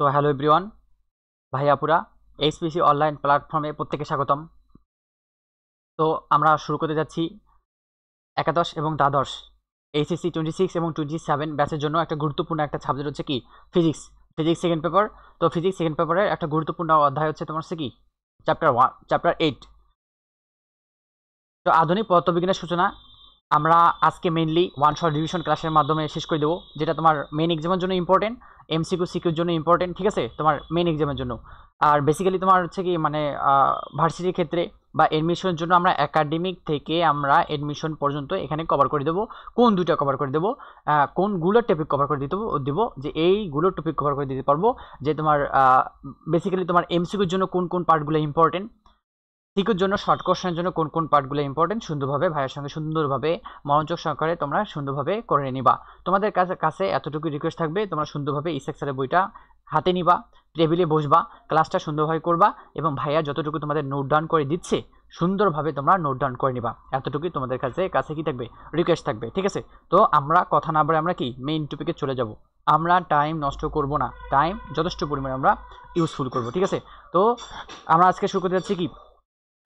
তো hello everyone, ভাইয়াপুরা HPC online প্ল্যাটফর্মে প্রত্যেকে স্বাগতম। তো আমরা শুরু করতে যাচ্ছি একাদশ এবং দ্বাদশ এইচএসসি 26 এবং 27 ব্যাচের জন্য একটা গুরুত্বপূর্ণ একটা সাবজেক্ট হচ্ছে কি ফিজিক্স। Physics second paper. তো ফিজিক্স সেকেন্ড পেপারের একটা গুরুত্বপূর্ণ অধ্যায় হচ্ছে তোমার হচ্ছে কি চ্যাপ্টার 8। তো আধুনিক পদার্থবিজ্ঞানের সূচনা আমরা আজকে মেইনলি ওয়ান শট রিভিশন ক্লাসের মাধ্যমে শেষ করে দেবো, যেটা তোমার মেইন এক্সামের জন্য ইম্পর্টেন্ট, এমসিকিউ সিকিউর জন্য ইম্পর্টেন্ট, ঠিক আছে, তোমার মেইন এক্সামের জন্য। আর বেসিক্যালি তোমার হচ্ছে কি মানে ভার্সিটির ক্ষেত্রে বা এডমিশনের জন্য আমরা একাডেমিক থেকে আমরা এডমিশন পর্যন্ত এখানে কভার করে দেবো। কোন দুইটা কভার করে দেবো, কোনগুলো টপিক কভার করে দিব যে এইগুলো টপিক কভার করে দিতে পারবো, যে তোমার বেসিক্যালি তোমার এমসিকিউর জন্য কোন কোন পার্টগুলো ইম্পর্টেন্ট, সিকিউর জন্য শর্ট কোশ্চেনের জন্য কোন কোন পার্টগুলো ইম্পর্টেন্ট, সুন্দরভাবে ভাইয়ের সঙ্গে সুন্দরভাবে মনোযোগ সহকারে তোমরা সুন্দরভাবে করে নিবা। তোমাদের কাছে এতটুকু রিকোয়েস্ট থাকবে, তোমরা সুন্দরভাবে ইসেক স্যারের বইটা হাতে নিবা, টেবিলে বসবা, ক্লাসটা সুন্দরভাবে করবা এবং ভাইয়া যতটুকু তোমাদের নোট ডাউন করে দিচ্ছে সুন্দরভাবে তোমরা নোট ডাউন করে নিবা। এতটুকুই তোমাদের কাছে কি থাকবে, রিকোয়েস্ট থাকবে, ঠিক আছে। তো আমরা কথা না বলে আমরা কি মেইন টপিকে চলে যাব। আমরা টাইম নষ্ট করব না, টাইম যথেষ্ট পরিমাণে আমরা ইউজফুল করব, ঠিক আছে। তো আমরা আজকে শুরু করতে যাচ্ছি কি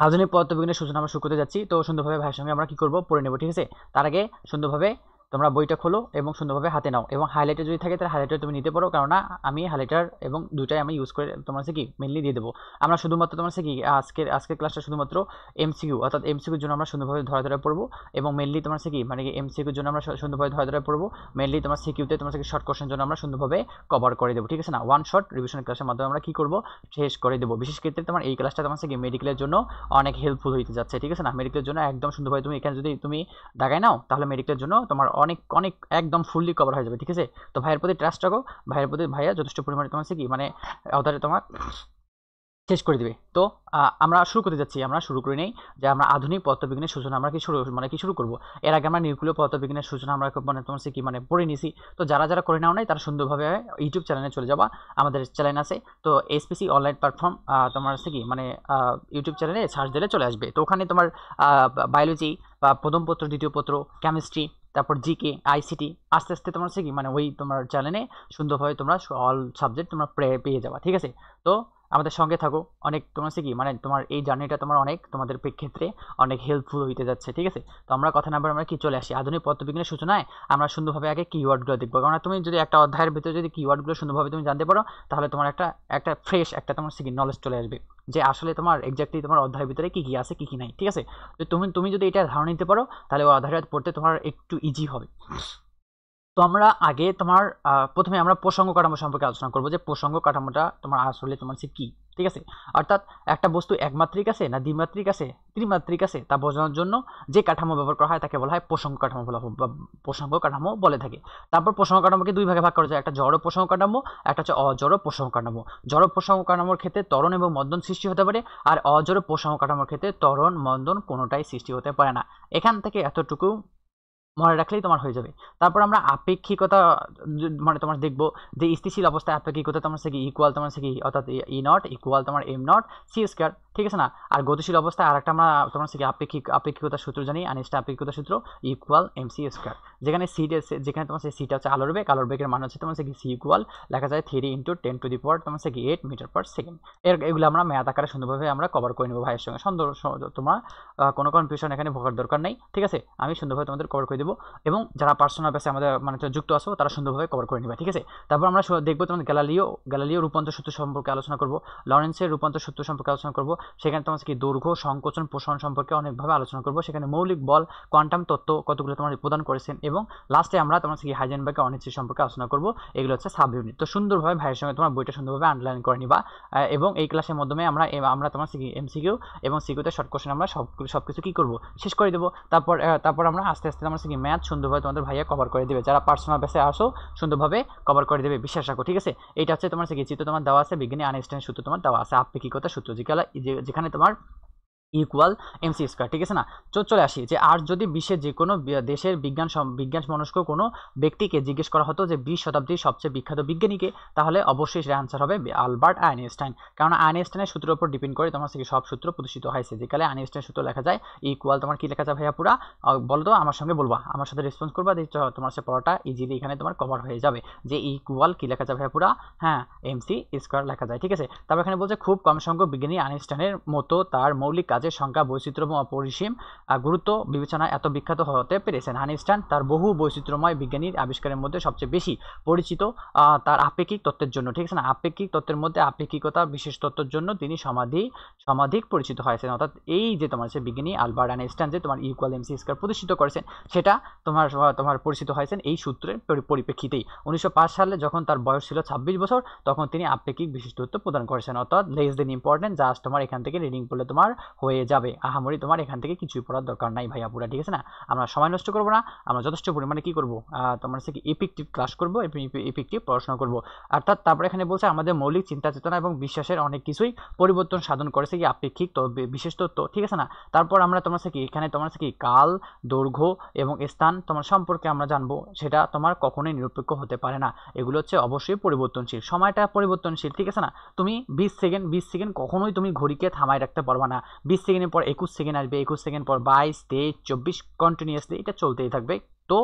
আধুনিক পদার্থবিজ্ঞানের সূচনা আমরা শুরু করতে যাচ্ছি। তো সুন্দরভাবে ভাইয়ের সঙ্গে আমরা কি করব পড়ে নেব, ঠিক আছে। তার আগে সুন্দরভাবে তোমরা বইটা খোলো এবং সুন্দরভাবে হাতে নাও, এবং হাইলাইটার যদি থাকে তাহলে হাইলাইটার তুমি নিতে পারো, কারণ আমি হাইলাইটার এবং দুইটাই আমি ইউজ করে তোমার কি মেনলি দিয়ে দেবো। আমরা শুধুমাত্র তোমার কি আজকের ক্লাসটা শুধুমাত্র এমসিকিউ, অর্থাৎ এমসিকিউর জন্য আমরা সুন্দরভাবে ধরে ধরে পড়বো, এবং মেনলি তোমার কি মানে এমসিকিউর জন্য আমরা সুন্দরভাবে ধরে ধরে পড়বো। মেনলি তোমার সিকিউতে তোমার শর্ট কোশ্চেনের জন্য আমরা সুন্দরভাবে কভার করে দেবো, ঠিক আছে না। ওয়ান শট রিভিশন ক্লাসের মাধ্যমে আমরা কি করবো, শেষ করে দেবো। বিশেষ ক্ষেত্রে তোমার এই ক্লাসটা তোমার কি মেডিকেলের জন্য অনেক হেল্পফুল হইতে যাচ্ছে, ঠিক আছে না। মেডিকেলের জন্য একদম সুন্দরভাবে তুমি এখানে যদি তুমি দাগাই নাও তাহলে মেডিকেলের জন্য তোমার অনেক অনেক একদম ফুললি কভার হয়ে যাবে, ঠিক আছে। তো ভাইয়ের প্রতি ট্রাস্ট রাখো, ভাইয়ের প্রতি ভাইয়া যথেষ্ট পরিমাণে তোমার কি মানে অর্থাৎ তোমার শেষ করে দিবে। তো আমরা শুরু করতে যাচ্ছি, আমরা শুরু করে নেই যে আমরা আধুনিক পদার্থবিজ্ঞানের সূচনা আমরা কি শুরু করব। এর আগে আমরা নিউক্লিয় পদার্থবিজ্ঞানের সূচনা আমরা মানে তোমার কি মানে পড়ে নিছি। তো যারা যারা করে নাও নাই তারা সুন্দরভাবে ইউটিউব চ্যানেলে চলে যাবা, আমাদের চ্যানেল আছে। তো এসপিসি অনলাইন প্ল্যাটফর্ম তোমার কি মানে ইউটিউব চ্যানেলে সার্চ দিলে চলে আসবে। তো ওখানে তোমার বায়োলজি বা প্রথম পত্র, দ্বিতীয় পত্র, কেমিস্ট্রি, তারপর জিকে, আইসিটি, আস্তে আস্তে তোমার কি মানে ওই তোমার চ্যানেলে সুন্দরভাবে তোমরা অল সাবজেক্ট তোমরা পেয়ে যাবা, ঠিক আছে। তো আমাদের সঙ্গে থাকো, অনেক তোমার কি মানে তোমার এই জার্নিটা তোমার অনেক তোমাদের ক্ষেত্রে অনেক হেল্পফুল হইতে যাচ্ছে, ঠিক আছে। তো আমরা কথা না বলে আমরা কি চলে আসি আধুনিক পদার্থবিজ্ঞানের সূচনায়। আমরা সুন্দরভাবে আগে কিওয়ার্ডগুলো দেখবো, কারণ তুমি যদি একটা অধ্যায়ের ভিতরে যদি কিওয়ার্ডগুলো সুন্দরভাবে তুমি জানতে পারো তাহলে তোমার একটা একটা ফ্রেশ একটা তোমার কি নলেজ চলে আসবে, যে আসলে তোমার এক্স্যাক্টলি তোমার অধ্যায়ের ভিতরে কি কি আছে কি কি নাই, ঠিক আছে। তো তুমি যদি এটা ধারণা নিতে পারো তাহলে ওই অধ্যায়টা পড়তে তোমার একটু ইজি হবে। তো আমরা আগে তোমার প্রথমে আমরা প্রসঙ্গ কাঠামো সম্পর্কে আলোচনা করবো, যে প্রসঙ্গ কাঠামোটা তোমার আসলে তোমার কি, ঠিক আছে। অর্থাৎ একটা বস্তু একমাত্রিক আছে না দ্বিমাত্রিক আছে ত্রিমাত্রিক আছে তা বোঝানোর জন্য যে কাঠামো ব্যবহার করা হয় তাকে বলা হয় প্রসঙ্গ কাঠামো বা প্রসঙ্গ কাঠামো বলে থাকে। তারপর প্রসঙ্গ কাঠামোকে দুই ভাগে ভাগ করা যায়, একটা জড় প্রসঙ্গ কাঠামো, একটা হচ্ছে অজড় প্রসঙ্গ কাঠামো। জড় প্রসঙ্গ কাঠামোর ক্ষেত্রে ত্বরণ এবং মন্দন সৃষ্টি হতে পারে, আর অজড় প্রসঙ্গ কাঠামোর ক্ষেত্রে ত্বরণ মন্দন কোনোটাই সৃষ্টি হতে পারে না। এখান থেকে এতটুকু মনে রাখলেই তোমার হয়ে যাবে। তারপর আমরা আপেক্ষিকতা মানে তোমার দেখবো যে স্থিতিশীল অবস্থায় আপেক্ষিকতা তোমার কি ইকুয়াল তোমার কি অর্থাৎ ই নট ইকুয়াল তোমার এম নট সি স্কয়ার, ঠিক আছে না। আর গতিশীল অবস্থায় আরেকটা আমরা তোমার কি আপেক্ষিকতার সূত্র জানি, আইনস্টাইন আপেক্ষিকতার সূত্র ইকুয়াল এম সি স্কয়ার। যেখানে যেখানে তোমার সিটা হচ্ছে আলোর বেগ, আলোর বেগের মান হচ্ছে তোমার কি সি ইকুয়াল লেখা যায় 3 × 10⁻⁴ তোমার কি 8 মিটার/সেকেন্ড। এগুলো আমরা ম্যাথ আকারে সুন্দরভাবে আমরা কভার করে নেবো ভাইয়ের সঙ্গে। সুন্দর তোমার কোনো কনফিউশন এখানে ভোগার দরকার নেই, ঠিক আছে। আমি সুন্দরভাবে তোমাদের কভার করে দেবো, এবং যারা পার্সোনাল বেসে আমাদের মানে যুক্ত আসো তারা সুন্দরভাবে কভার করে নেবে, ঠিক আছে। তারপর আমরা দেখবো তোমাদের গ্যালিলিও রূপান্তর সূত্র সম্পর্কে আলোচনা করবো, লরেন্সের রূপান্তর সূত্র সম্পর্কে আলোচনা করবো। সেখানে তোমার কি দৈর্ঘ্য, সংকোচন, প্রসারণ সম্পর্কে অনেকভাবে আলোচনা করবো। সেখানে মৌলিক বল, কোয়ান্টাম তত্ত্ব কতগুলো তোমার প্রদান করেছেন, এবং লাস্টে আমরা তোমার কি হাইজেনবার্গের অনিশ্চিত সম্পর্কে আলোচনা করবো। এগুলো হচ্ছে সাব ইউনিট। তো সুন্দরভাবে ভাইয়ের সঙ্গে তোমার বইটা সুন্দরভাবে আন্ডারলাইন করে নিবা, এবং এই ক্লাসের মাধ্যমে আমরা তোমার এমসিকিউ এবং সিকিউতে শর্ট কোশ্চেন আমরা সবকিছু কি করবো শেষ করে দেবো। তারপর আমরা আস্তে আস্তে তোমার কি ম্যাথ সুন্দরভাবে তোমাদের ভাইয়া কভার করে দেবে। যারা পার্সোনাল বেসে আসো সুন্দরভাবে কভার করে দেবে, বিশ্বাস রাখো, ঠিক আছে। এইটা হচ্ছে তোমার কি চিত্র তোমার দেওয়া আছে, বিজ্ঞানী আইনস্টাইন সূত্র তোমার দেওয়া আছে, আপেক্ষিকতা সূত্র, যেখানে তোমার ইকুয়াল এমসি স্কোয়ার, ঠিক আছে না। চলে আসি যে আর যদি বিশ্বের যে কোনো দেশের বিজ্ঞান মনস্ক কোনো ব্যক্তিকে জিজ্ঞেস করা হতো যে 20 শতাব্দীর সবচেয়ে বিখ্যাত বিজ্ঞানীকে, তাহলে অবশ্যই সেটা আনসার হবে আলবার্ট আইনস্টাইন। কারণ আইনস্টাইনের সূত্রের উপর ডিপেন্ড করে তোমার থেকে সব সূত্র প্রতিষ্ঠিত হয়েছে। যেকালে আইনস্টাইন সূত্র লেখা যায় ইকুয়াল তোমার কি লেখা যায় ভাইয়া পুরা বলো তো, আমার সঙ্গে বলবা, আমার সাথে রেসপন্স করবা, তোমার সে পড়াটা ইজিলি এখানে তোমার কভার হয়ে যাবে। যে ইকুয়াল কি লেখা যায় ভাইয়া পুরা, হ্যাঁ এমসি স্কোয়ার লেখা যায়, ঠিক আছে। তারপর এখানে বলছে খুব কম সংখ্যক বিজ্ঞানী আইনস্টাইনের মতো তার মৌলিক কাজের সংখ্যা বৈচিত্র্য এবং অপরিসীম গুরুত্ব বিবেচনায় এত বিখ্যাত হতে পেরেছেন। আইনস্টাইন তার বহু বৈচিত্র্যময় বিজ্ঞানীর আবিষ্কারের মধ্যে সবচেয়ে বেশি পরিচিত তার আপেক্ষিক তত্ত্বের জন্য, ঠিক আছে না। আপেক্ষিক তত্ত্বের মধ্যে আপেক্ষিকতা বিশেষ তত্ত্বের জন্য তিনি সমাধিক পরিচিত হয়েছেন। অর্থাৎ এই যে তোমার সে বিজ্ঞানী আলবার্ট আইনস্টাইন যে তোমার ইকুয়াল এমসি স্কয়ার প্রতিষ্ঠিত করেছেন, সেটা তোমার পরিচিত হয়েছেন এই সূত্রের পরিপ্রেক্ষিতেই। 1905 সালে যখন তার বয়স ছিল 26 বছর, তখন তিনি আপেক্ষিক বিশিষ্টত্ব প্রদান করেছেন। অর্থাৎ লেস দেন ইম্পর্টেন্ট, জাস্ট তোমার এখান থেকে রিডিং পড়লে তোমার হয়ে যাবে। আহামরি তোমার এখান থেকে কিছুই পড়ার দরকার নাই ভাইয়া পুরা, ঠিক আছে না। আমরা সময় নষ্ট করবো না, আমরা যথেষ্ট পরিমাণে কি করবো, তোমার হচ্ছে কি ইফেক্টিভ ক্লাস করবো, ইফেক্টিভ পড়াশোনা করবো। অর্থাৎ তারপরে এখানে বলছে আমাদের মৌলিক চিন্তা চেতনা এবং বিশ্বাসের অনেক কিছুই পরিবর্তন সাধন করেছে কি আপেক্ষিক বিশেষ তত্ত্ব, ঠিক আছে না। তারপর আমরা তোমার কি এখানে তোমার কি কাল, দৈর্ঘ্য এবং স্থান তোমার সম্পর্কে আমরা জানবো, সেটা তোমার কখনোই নিরপেক্ষ হতে পারে না। এগুলো হচ্ছে অবশ্যই পরিবর্তনশীল, সময়টা পরিবর্তনশীল, ঠিক আছে না। তুমি 20 সেকেন্ড কখনোই তুমি ঘড়িকে থামায় রাখতে পারবা না। 20 সেকেন্ডের পর 21 সেকেন্ড আসবে, 21 সেকেন্ড পর 22, 23, 24 কন্টিনিউয়াসলি এটা চলতেই থাকবে। তো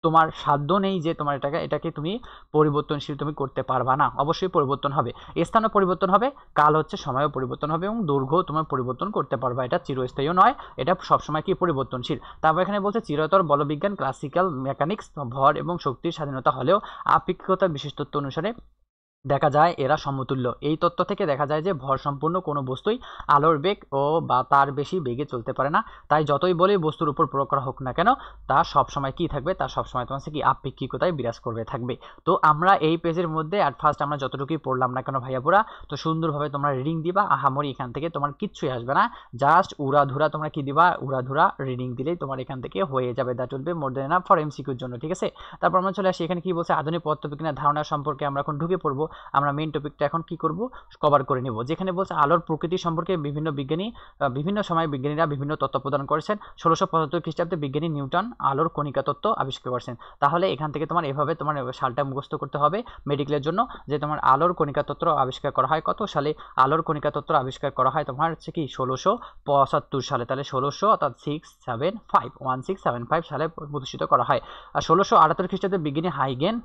তোমার সাধ্য নেই যে তোমার এটাকে তুমি পরিবর্তনশীল তুমি করতে পারবা না, অবশ্যই পরিবর্তন হবে। স্থানও পরিবর্তন হবে, কাল হচ্ছে সময়ও পরিবর্তন হবে, এবং দৈর্ঘ্য তোমার পরিবর্তন করতে পারবা। এটা চিরস্থায়ীও নয়, এটা সবসময় কি পরিবর্তনশীল। তারপর এখানে বলছে চিরতর বলবিজ্ঞান, ক্লাসিক্যাল মেকানিক্স, ভর এবং শক্তির স্বাধীনতা হলেও আপেক্ষিকতার বিশেষ তত্ত্ব অনুসারে দেখা যায় এরা সমতুল্য। এই তত্ত্ব থেকে দেখা যায় যে ভর সম্পূর্ণ কোনো বস্তুই আলোর বেগ বা তার বেশি বেগে চলতে পারে না। তাই যতই বলে বস্তুর উপর প্রয়োগ করা হোক না কেন, তা সবসময় কি থাকবে, তা সবসময় তোমার কি আপেক্ষিকতায় বিরাজ করবে থাকবে। তো আমরা এই পেজের মধ্যে অ্যাট ফার্স্ট আমরা যতটুকুই পড়লাম না কেন ভাইয়া পুরা, তো সুন্দরভাবে তোমরা রিডিং দিবা। আহামরি এখান থেকে তোমার কিচ্ছুই আসবে না, জাস্ট উড়াধুরা তোমরা কি দিবা, উড়াধুরা রিডিং দিলেই তোমার এখান থেকে হয়ে যাবে। That will be more than enough for এমসিকিউর জন্য, ঠিক আছে। তারপর আমরা চলে আসি এখানে কি বলছে, আধুনিক পদার্থবিজ্ঞানের ধারণা সম্পর্কে আমরা এখন ঢুকে পড়বো। আমরা মেইন টপিকটা এখন কি করব, কভার করে নেব। যেখানে বলছে আলোর প্রকৃতি সম্পর্কে বিভিন্ন সময় বিজ্ঞানীরা বিভিন্ন তত্ত্ব প্রদান করেছেন। 1675 খ্রিস্টাব্দে বিজ্ঞানী নিউটন আলোর কণিকা তত্ত্ব আবিষ্কার করেছেন। তাহলে এখান থেকে তোমার এভাবে তোমার সালটা মুখস্থ করতে হবে মেডিকেলের জন্য, যে তোমার আলোর কণিকা তত্ত্ব আবিষ্কার করা হয় কত সালে। আলোর কণিকা তত্ত্ব আবিষ্কার করা হয় তোমার হচ্ছে কি 1675 সালে। তাহলে 1600 অর্থাৎ 1675 সালে প্রতিষ্ঠিত করা হয়। আর 1678 খ্রিস্টাব্দে বিজ্ঞানী হাইগেন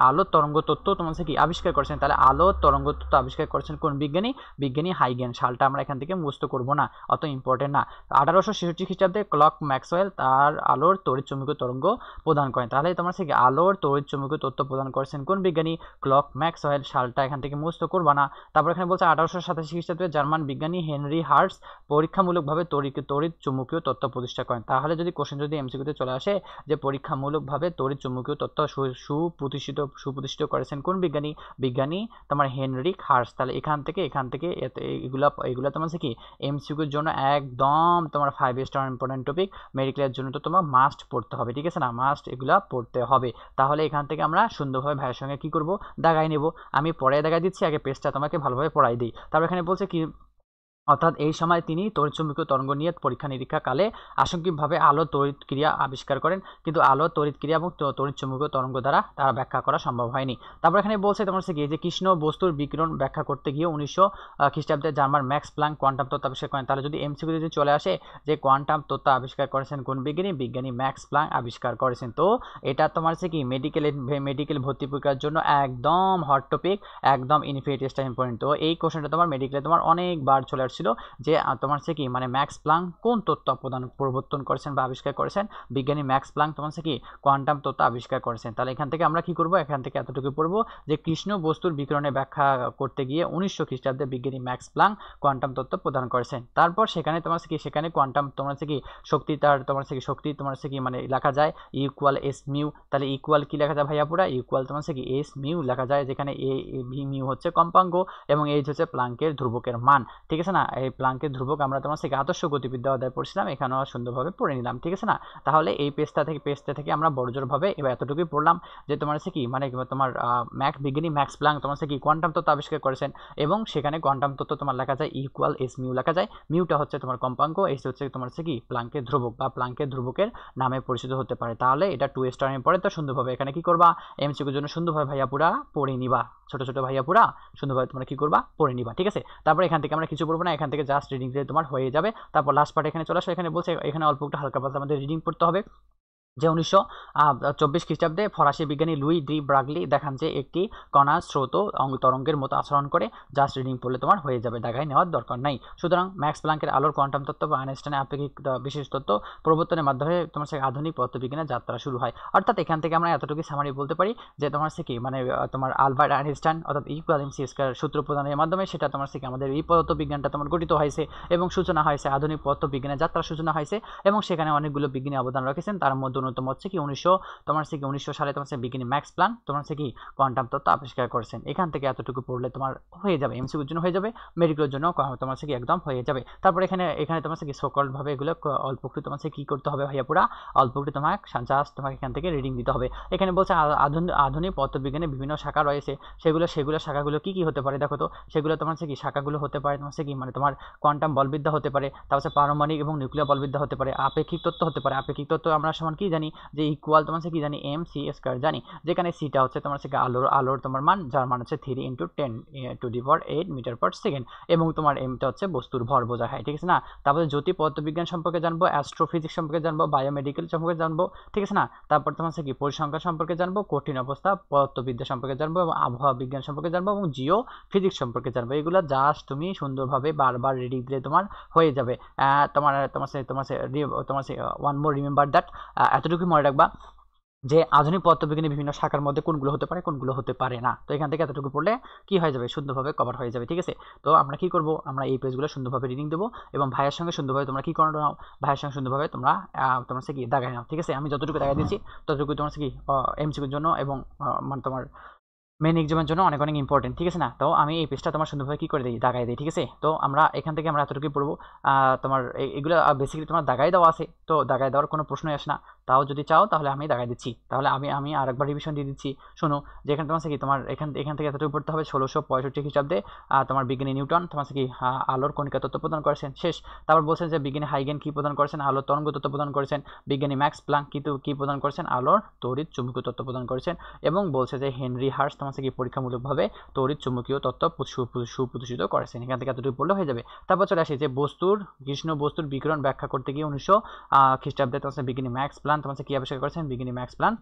আলোর তরঙ্গ তত্ত্ব তোমার কি আবিষ্কার করেছেন। তাহলে আলোর তরঙ্গ তত্ত্ব আবিষ্কার করেছেন কোন বিজ্ঞানী হাইগেন। সালটা আমরা এখান থেকে মুখস্থ করব না, অত ইম্পর্টেন্ট না। 1866 খ্রিস্টাব্দে ক্লক ম্যাক্সওয়েল তার আলোর তড়িৎ চুম্বকীয় তরঙ্গ প্রদান করেন। তাহলে তোমার কি আলোর তড়িৎ চুম্বকীয় তত্ত্ব প্রদান করেছেন কোন বিজ্ঞানী, ক্লক ম্যাক্সওয়েল। সালটা এখান থেকে মুখস্থ করবা না। তারপর এখানে বলছে 1887 খ্রিস্টাব্দে জার্মান বিজ্ঞানী হেনরি হার্টস পরীক্ষামূলকভাবে তড়িৎ চুম্বকীয় তত্ত্ব প্রতিষ্ঠা করেন। তাহলে যদি কোশ্চেন যদি এমসিকিউতে চলে আসে যে পরীক্ষামূলকভাবে তড়িৎ চুম্বকীয় তত্ত্ব সুপ্রতিষ্ঠিত করেছেন কোন বিজ্ঞানী তোমার হেনরিক হার্টস। তাহলে এখান থেকে এগুলা তোমার কি এমসিকিউর জন্য একদম তোমার 5 স্টার ইম্পর্টেন্ট টপিক। মেডিকেলের জন্য তো তোমার মাস্ট পড়তে হবে, ঠিক আছে না, মাস্ট এগুলা পড়তে হবে। তাহলে এখান থেকে আমরা সুন্দরভাবে ভাইয়ের সঙ্গে কি করব, দাগাই নেব। আমি পরে দাগাই দিচ্ছি, আগে পেজটা তোমাকে ভালোভাবে পড়াই দিই। তারপর এখানে বলছে কি, অর্থাৎ এই সময় তিনি তড়িৎচুম্বকীয় তরঙ্গ নিয়ে পরীক্ষা নিরীক্ষা কালে আংশিকভাবে আলো তড়িৎ ক্রিয়া আবিষ্কার করেন, কিন্তু আলো তড়িৎ ক্রিয়া এবং তড়িৎচুম্বকীয় তরঙ্গ দ্বারা তারা ব্যাখ্যা করা সম্ভব হয়নি। তারপর এখানে বলছে তোমার হচ্ছে যে কৃষ্ণ বস্তুর বিকিরণ ব্যাখ্যা করতে গিয়ে 1900 খ্রিস্টাব্দে জার্মান ম্যাক্স প্ল্যাঙ্ক কোয়ান্টাম তত্ত্ব আবিষ্কার করেন। তাহলে যদি এমসিকিউ যদি চলে আসে যে কোয়ান্টাম তত্ত্ব আবিষ্কার করেছেন কোন বিজ্ঞানী ম্যাক্স প্ল্যাঙ্ক আবিষ্কার করেছেন। তো এটা তোমার হচ্ছে কি মেডিকেল ভর্তি পরীক্ষার জন্য একদম হট টপিক, একদম ইনফিনিটি স্টার ইম্পর্টেন্ট। তো এই কোশ্চেনটা তোমার মেডিকেলে তোমার অনেকবার চলে আসছিল যে তোমার হচ্ছে কি মানে ম্যাক্স প্ল্যাঙ্ক কোন তত্ত্ব প্রবর্তন করেছেন বা আবিষ্কার করেছেন, বিজ্ঞানী ম্যাক্স প্ল্যাঙ্ক তোমার হচ্ছে কি কোয়ান্টাম তত্ত্ব আবিষ্কার করেছেন। তাহলে এখান থেকে আমরা কি করব, এখান থেকে এতটুকু পড়বো যে কৃষ্ণ বস্তুর বিকিরণে ব্যাখ্যা করতে গিয়ে 1900 খ্রিস্টাব্দে বিজ্ঞানী ম্যাক্স প্ল্যাঙ্ক কোয়ান্টাম তত্ত্ব প্রদান করেছেন। তারপর সেখানে তোমার হচ্ছে কি সেখানে কোয়ান্টাম তোমার হচ্ছে কি শক্তি তোমার হচ্ছে কি মানে লেখা যায় ইকুয়াল এস মিউ। তাহলে ইকুয়াল কি লেখা যায় ভাইয়া পুরা, ইকুয়াল তোমার হচ্ছে কি এস মিউ লেখা যায়, যেখানে এ ভি মিউ হচ্ছে কম্পাঙ্ক এবং এইচ হচ্ছে প্ল্যাঙ্কের ধ্রুবকের মান, ঠিক আছে না। এই প্লাঙ্কের ধ্রুবক আমরা তোমার থেকে আদর্শ গতিবিদ্যা অধ্যায় পড়ছিলাম, এখানেও সুন্দরভাবে পড়ে নিলাম, ঠিক আছে না। তাহলে এই পেজটা থেকে আমরা বড়জোরভাবে এবার এতটুকুই পড়লাম যে তোমার কি মানে তোমার ম্যাক্স প্লাঙ্ক তোমার কি কোয়ান্টাম তত্ত্ব আবিষ্কার করেছেন, এবং সেখানে কোয়ান্টাম তত্ত্ব তোমার লেখা যায় ইকুয়াল এস মিউ লেখা যায়। মিউটা হচ্ছে তোমার কম্পাঙ্ক, এস হচ্ছে তোমার কি প্লাঙ্কের ধ্রুবক বা প্লাঙ্কের ধ্রুবকের নামে পরিচিত হতে পারে। তাহলে এটা 2 স্টারের পরে তো সুন্দরভাবে এখানে কি করবা, এমসিকিউর জন্য সুন্দরভাবে ভাইয়া পুরা পড়ে নিবা, ছোট ছোট ভাইয়া পুরা সুন্দরভাবে তোমরা কি করবা পড়ে নিবা, ঠিক আছে। তারপর এখান থেকে আমরা কিছু পড়বো না, এখান থেকে জাস্ট রিডিং দিয়ে তোমার হয়ে যাবে। তারপর লাস্ট পার্ট এখানে চলে আসো, এখানে বলছে এখানে অল্প একটু হালকা পাতলা আমাদের রিডিং পড়তে হবে যে 1924 খ্রিস্টাব্দে ফরাসি বিজ্ঞানী লুই ডি ব্রাগলি দেখান যে একটি কণা স্রোত তরঙ্গের মতো আচরণ করে। জাস্ট রিডিং পড়লে তোমার হয়ে যাবে, দাগায় নেওয়ার দরকার নাই। সুতরাং ম্যাক্স প্লাঙ্কের আলোর কোয়ান্টাম তত্ত্ব বা আইনস্টাইনের আপেক্ষিক বিশেষ তত্ত্ব প্রবর্তনের মাধ্যমে তোমার সে আধুনিক পদার্থবিজ্ঞানের যাত্রা শুরু হয়। অর্থাৎ এখান থেকে আমরা এতটুকু সামারি বলতে পারি যে তোমার সে কি মানে তোমার আলবার্ট আইনস্টাইন অর্থাৎ ইকুয়াল এমসি স্কয়ার সূত্র প্রদানের মাধ্যমে সেটা তোমার সে আমাদের এই পদার্থবিজ্ঞানটা তোমার গঠিত হয়েছে এবং সূচনা হয়েছে, আধুনিক পদার্থবিজ্ঞানের যাত্রার সূচনা হয়েছে, এবং সেখানে অনেকগুলো বিজ্ঞানী অবদান রেখেছেন। তার মধ্যে অন্যতম হচ্ছে কি 1900 সালে তোমার বিজ্ঞানী ম্যাক্স প্লাঙ্ক তোমার কি কোয়ান্টাম তত্ত্ব আবিষ্কার করেছেন। এখান থেকে এতটুকু পড়লে তোমার হয়ে যাবে, এমসিকিউর জন্য হয়ে যাবে, মেডিকেলের জন্য তোমার কি একদম হয়ে যাবে। তারপর এখানে তোমার কি সকল ভাবে এগুলো অল্প একটু তোমার কি করতে হবে ভাইয়া, পুরা অল্প একটু তোমাকে জাস্ট তোমাকে এখান থেকে রিডিং দিতে হবে। এখানে বলছে আধুনিক পদার্থবিজ্ঞানের বিভিন্ন শাখা রয়েছে, সেগুলো শাখাগুলো কি হতে পারে দেখো তো। সেগুলো তোমার কি শাখাগুলো হতে পারে তোমার কি মানে তোমার কোয়ান্টাম বলবিদ্যা হতে পারে, তারপর পারমাণবিক এবং নিউক্লিয়ার বলবিদ্যা হতে পারে, আপেক্ষিক তত্ত্ব হতে পারে। আপেক্ষিক তত্ত্ব আমরা সমান কি জানি যে ইকুয়াল তোমার কি জানি এম সি স্কয়ার জানি, যেখানে সিটা হচ্ছে তোমার থেকে আলোর তোমার মান, যার মান হচ্ছে 3 × 10⁸ মিটার/সেকেন্ড, এবং তোমার এমটা হচ্ছে বস্তুর ভর বোঝা হয়, ঠিক আছে না। তারপরে জ্যোতি পদার্থবিজ্ঞান সম্পর্কে জানবো, অ্যাস্ট্রোফিজিক্স সম্পর্কে জানবো, বায়োমেডিকেল সম্পর্কে জানবো, ঠিক আছে না। তারপর তোমার কি পরিসংখ্যান সম্পর্কে জানবো, কঠিন অবস্থা পদার্থবিদ্যা সম্পর্কে জানবো, এবং আবহাওয়া বিজ্ঞান সম্পর্কে জানবো, এবং জিও ফিজিক্স সম্পর্কে জানবো। এগুলো জাস্ট তুমি সুন্দরভাবে বারবার রিডিং দিলে তোমার হয়ে যাবে। তোমার ওয়ান মোর রিমেম্বার দ্যাট, এতটুকু মনে রাখবা যে আধুনিক পদার্থবিজ্ঞানের বিভিন্ন শাখার মধ্যে কোনগুলো হতে পারে কোনগুলো হতে পারে না। তো এখান থেকে এতটুকু পড়লে কি হয়ে যাবে, সুন্দরভাবে কভার হয়ে যাবে, ঠিক আছে। তো আমরা কি করব, আমরা এই পেজগুলো সুন্দরভাবে রিডিং দেবো, এবং ভাইয়ের সঙ্গে সুন্দরভাবে তোমরা কি করো নাও, ভাইয়ের সঙ্গে সুন্দরভাবে তোমরা তোমার কি দাগায় নাও, ঠিক আছে। আমি যতটুকু দাগাই দিচ্ছি ততটুকু তোমার কি এমসিকিউর জন্য এবং মানে তোমার মেন এক্সামের জন্য অনেক অনেক ইম্পর্টেন্ট, ঠিক আছে না। তো আমি এই পেজটা তোমার সুন্দরভাবে কি করে দিই, দাগাই দিই, ঠিক আছে। তো আমরা এখান থেকে আমরা এতটুকুই পড়বো। তোমার এগুলো বেসিক্যালি তোমার দাগাই দেওয়া আছে, তো দাগাই দেওয়ার কোনো প্রশ্নই আসে না। তাও যদি চাও তাহলে আমি দাগাই দিচ্ছি, তাহলে আমি আরেকবার রিভিশন দিয়ে দিচ্ছি। শোনো, যেখানে তোমার কি তোমার এখান থেকে এতটুকু পড়তে হবে 1665 খ্রিস্টাব্দে তোমার বিজ্ঞানী নিউটন তোমার কি আলোর কণিকা তত্ত্ব প্রদান করেছেন, শেষ। তারপর বলছেন যে বিজ্ঞানী হাইগেন কি প্রদান করেছেন, আলোর তরঙ্গ তত্ত্ব প্রদান করেছেন। বিজ্ঞানী ম্যাক্স প্লাঙ্ক কি প্রদান করেছেন, আলোর তড়িৎ চুম্বকীয় তত্ত্ব প্রদান করেছেন। এবং বলছে যে হেনরি হার্স তোমার কি পরীক্ষামূলকভাবে তড়িৎ চুম্বকীয় তত্ত্ব সুপ্রতিষ্ঠিত করেছেন। এখান থেকে এতটুকু পড়লে হয়ে যাবে। তারপর চলে আসি যে কৃষ্ণ বস্তুর বিকিরণ ব্যাখ্যা করতে গিয়ে 1900 খ্রিস্টাব্দে তোমার বিজ্ঞানী ম্যাক্স প্লাঙ্ক তোমার কি আবিষ্কার করেছেন, বিজ্ঞানী ম্যাক্স প্লাঙ্ক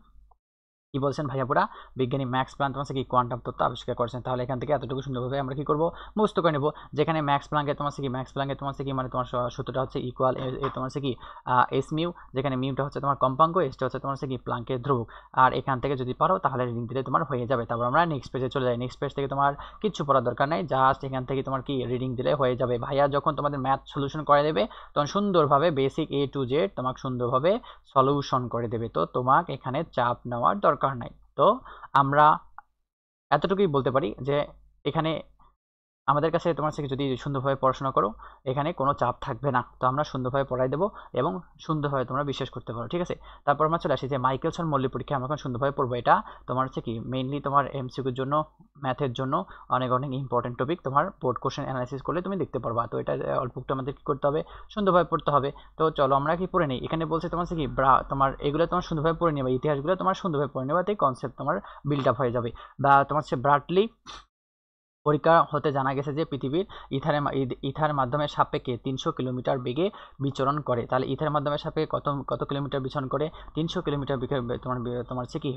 কি বলছেন ভাইয়া পুরা, বিজ্ঞানী ম্যাক্স প্লাঙ্ক তোমার কি কোয়ান্টাম তত্ত্ব আবিষ্কার করেছেন। তাহলে এখান থেকে এতটুকু সুন্দরভাবে আমরা কি করবো, মুখস্থ করে নেব। যেখানে ম্যাক্স প্লাঙ্কের তোমার কি মানে তোমার সূত্রটা হচ্ছে ইকুয়াল তোমার কি এস মিউ, যেখানে মিউটা হচ্ছে তোমার কম্পাঙ্ক, এসটা হচ্ছে তোমার কি প্লাঙ্কের ধ্রুবক। আর এখান থেকে যদি পারো তাহলে রিডিং দিলে তোমার হয়ে যাবে। তারপর আমরা নেক্সট পেজে চলে যাই। নেক্সট পেজ থেকে তোমার কিচ্ছু পড়ার দরকার নেই, জাস্ট এখান থেকে তোমার কি রিডিং দিলে হয়ে যাবে। ভাইয়া যখন তোমাদের ম্যাথ সলিউশন করে দেবে তখন সুন্দরভাবে বেসিক A to Z তোমাকে সুন্দরভাবে সলিউশন করে দেবে। তো তোমাকে এখানে চাপ নেওয়ার দরকার নাই। তো আমরা এতটুকুই বলতে পারি যে এখানে আমাদের কাছে তোমার থেকে যদি সুন্দরভাবে পড়াশোনা করো এখানে কোনো চাপ থাকবে না। তো আমরা সুন্দরভাবে পড়াই দেবো এবং সুন্দরভাবে তোমরা বিশ্বাস করতে পারো, ঠিক আছে। তারপর আমরা চলে আসি যে মাইকেলসন মৌলিক পরীক্ষা আমরা এখন সুন্দরভাবে পড়বো। এটা তোমার হচ্ছে কি মেইনলি তোমার এমসিকিউর জন্য, ম্যাথের জন্য অনেক অনেক ইম্পর্টেন্ট টপিক। তোমার বোর্ড কোশ্চেন অ্যানালাইসিস করলে তুমি দেখতে পারবা। তো এটা অল্প একটু আমাদের কি করতে হবে, সুন্দরভাবে পড়তে হবে। তো চলো আমরা কি পড়ে নিই। এখানে বলছে তোমার হচ্ছে কি তোমার এগুলো তোমার সুন্দরভাবে পড়ে নেবে, ইতিহাসগুলো তোমার সুন্দরভাবে পড়ে নেবে, তাই কনসেপ্ট তোমার বিল্ড আপ হয়ে যাবে। বা তোমার হচ্ছে ব্রাডলি পরীক্ষা হতে জানা গেছে যে পৃথিবীর ইথার মাধ্যমে সাপেক্ষে 300 কিলোমিটার বেগে বিচরণ করে। তাহলে ইথার মাধ্যমে সাপেক্ষে কত কিলোমিটার বিচরণ করে, 300 কিলোমিটার তোমার কি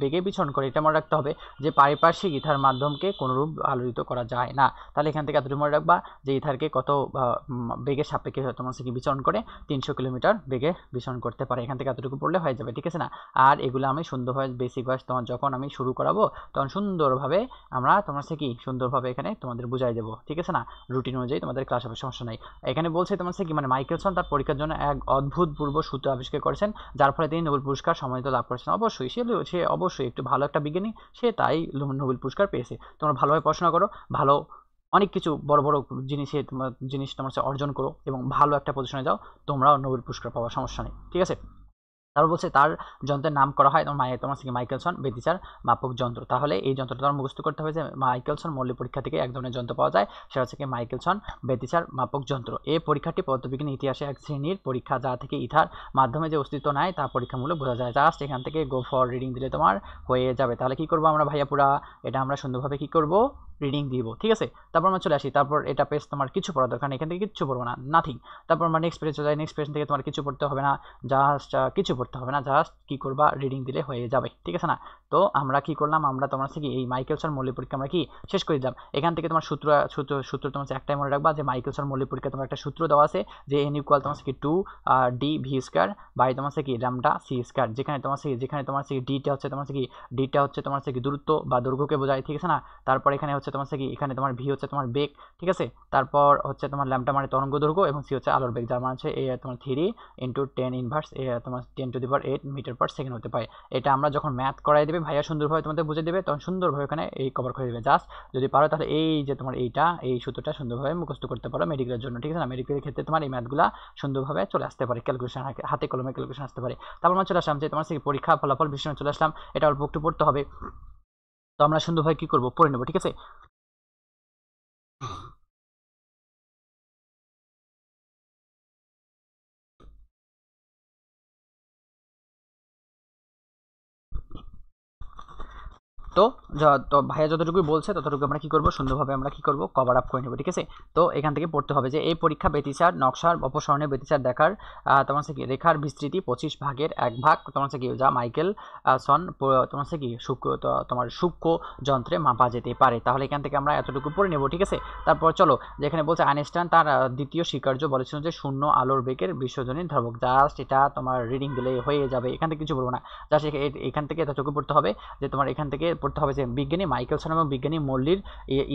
বেগে বিচরণ করে। এটা মনে রাখতে হবে যে পারিপার্শ্বিক ইথার মাধ্যমকে কোনোরূপ আলোড়িত করা যায় না। তাহলে এখান থেকে এতটুকু মনে রাখবা যে ইথারকে কত বেগের সাপেক্ষে তোমার কি বিচরণ করে, 300 কিলোমিটার বেগে বিচরণ করতে পারে। এখান থেকে এতটুকু পড়লে হয়ে যাবে, ঠিক আছে না। আর এগুলো আমি সুন্দরভাবে বেসিক ভার্স তোমার যখন আমি শুরু করাবো তখন সুন্দরভাবে আমরা তোমার কি সুন্দরভাবে এখানে তোমাদের বুঝাই দেবো, ঠিক আছে না। রুটিন অনুযায়ী তোমাদের ক্লাস হবে, সমস্যা নাই। এখানে বলছে তোমার কি মানে মাইকেলসন তার পরীক্ষার জন্য এক অদ্ভুতপূর্ব সূত্র আবিষ্কার করেছেন, যার ফলে তিনি নোবেল পুরস্কার সম্মানিত লাভ করেছেন। অবশ্যই সে অবশ্যই একটু ভালো একটা বিজ্ঞানী, সে তাই নোবেল পুরস্কার পেয়েছে। তোমরা ভালোভাবে পড়াশোনা করো, ভালো অনেক কিছু বড় বড় জিনিস তোমার অর্জন করো এবং ভালো একটা পজিশনে যাও, তোমরাও নোবেল পুরস্কার পাওয়া, সমস্যা নেই, ঠিক আছে। তারপর বলছে তার যন্ত্রের নাম করা হয় তোমার মাইকেলসন ব্যতিচার মাপক যন্ত্র। তাহলে এই যন্ত্রটা তোমার মুখস্থ করতে হবে যে মাইকেলসন মৌলিক পরীক্ষা থেকে এক ধরনের যন্ত্র পাওয়া যায়, সেটা হচ্ছে কি মাইকেলসন ব্যতিচার মাপক যন্ত্র। এই পরীক্ষাটি পদার্থবিজ্ঞান ইতিহাসে এক শ্রেণীর পরীক্ষা, যা থেকে ইথার মাধ্যমে যে অস্তিত্ব নেয় তা পরীক্ষামূলক বোঝা যায়। জাস্ট এখান থেকে গো ফর রিডিং দিলে তোমার হয়ে যাবে। তাহলে কি করবো আমরা ভাইয়া, পুরা এটা আমরা সুন্দরভাবে কি করব, রিডিং দিব, ঠিক আছে। তারপর আমরা চলে আসি, তারপর এটা পেজ তোমার কিছু পড়া দরকার নেই, এখান থেকে কিছু পড়বো না, নাথিং। তারপর আমরা নেক্সট পেজে চলে যাই, নেক্সট পেজ থেকে তোমার কিছু পড়তে হবে না, জাস্ট কিছু পড়তে হবে না, জাস্ট কি করবা, রিডিং দিলে হয়ে যাবে, ঠিক আছে না। তো আমরা কি করলাম, আমরা তোমার কি এই মাইকেলসন মৌলিক পরীক্ষা আমরা কি শেষ করে দিলাম। এখান থেকে তোমার সূত্র তোমার একটাই মনে রাখবা যে মাইকেলসন মৌলিক পরীক্ষা তোমার একটা সূত্র দেওয়া আছে যে n ইকুয়াল তোমার কি 2 d v স্কয়ার বাই তোমার কি ল্যামডা c স্কয়ার, যেখানে তোমার কি ডিটা হচ্ছে তোমার কি দূরত্ব বা দৈর্ঘ্যকে বোঝায়, ঠিক আছে না। তারপর এখানে হচ্ছে তোমার কি এখানে তোমার ভি হচ্ছে তোমার বেগ, ঠিক আছে। তারপর হচ্ছে তোমার ল্যামডা মানে তরঙ্গ দৈর্ঘ্য এবং সি হচ্ছে আলোর বেগ, যার মানে হচ্ছে তোমার 3 × 10 ইনভার্স তোমার 10⁸ মিটার পার সেকেন্ড হতে পারে। এটা আমরা যখন ম্যাথ করাই দেবে ভাইয়া সুন্দরভাবে তোমাদের বুঝে দেবে, তখন সুন্দরভাবে ওখানে এই কভার করে দেবে। জাস্ট যদি পারো তাহলে এই যে তোমার এই সূত্রটা সুন্দরভাবে মুখস্থ করতে পারো মেডিকেলের জন্য, ঠিক আছে না। মেডিকেলের ক্ষেত্রে তোমার এই ম্যাথগুলা সুন্দরভাবে চলে আসতে পারে, ক্যালকুলেশন হাতে কলমে ক্যালকুলেশন আসতে পারে। তারপর আমরা চলে আসলাম যে তোমার পরীক্ষা ফলাফল বিষয়ে চলে আসলাম, এটা অল্প একটু পড়তে হবে। তো আমরা সুন্দরভাবে কি করবো, পড়ে নেবো, ঠিক আছে। তো ভাইয়া যতটুকু বলছে ততটুকু আমরা কি করব, সুন্দরভাবে আমরা কি করব, কভার আপ করে নেব, ঠিক আছে। তো এখান থেকে পড়তে হবে যে এই পরীক্ষা ব্যতিচার নকশার অপসরণে ব্যতিচার দেখার তোমার কি রেখার বিস্তৃতি 25 ভাগের 1 ভাগ তোমার কি যা মাইকেল সন তোমার কি তোমার সূক্ষ্ম যন্ত্রে মাপা যেতে পারে। তাহলে এখান থেকে আমরা এতটুকু পড়ে নেব, ঠিক আছে। তারপর চলো, যেখানে বলছে আইনস্টাইন তার দ্বিতীয় স্বীকার্য বলেছিলেন যে শূন্য আলোর বেগের বিশ্বজনীন ধারক। জাস্ট এটা তোমার রিডিং দিলে হয়ে যাবে, এখান থেকে কিছু বলবো না, জাস্ট এখান থেকে এতটুকু পড়তে হবে যে তোমার এখান থেকে পড়তে হবে যে বিজ্ঞানী মাইকেলসন এবং বিজ্ঞানী মল্লির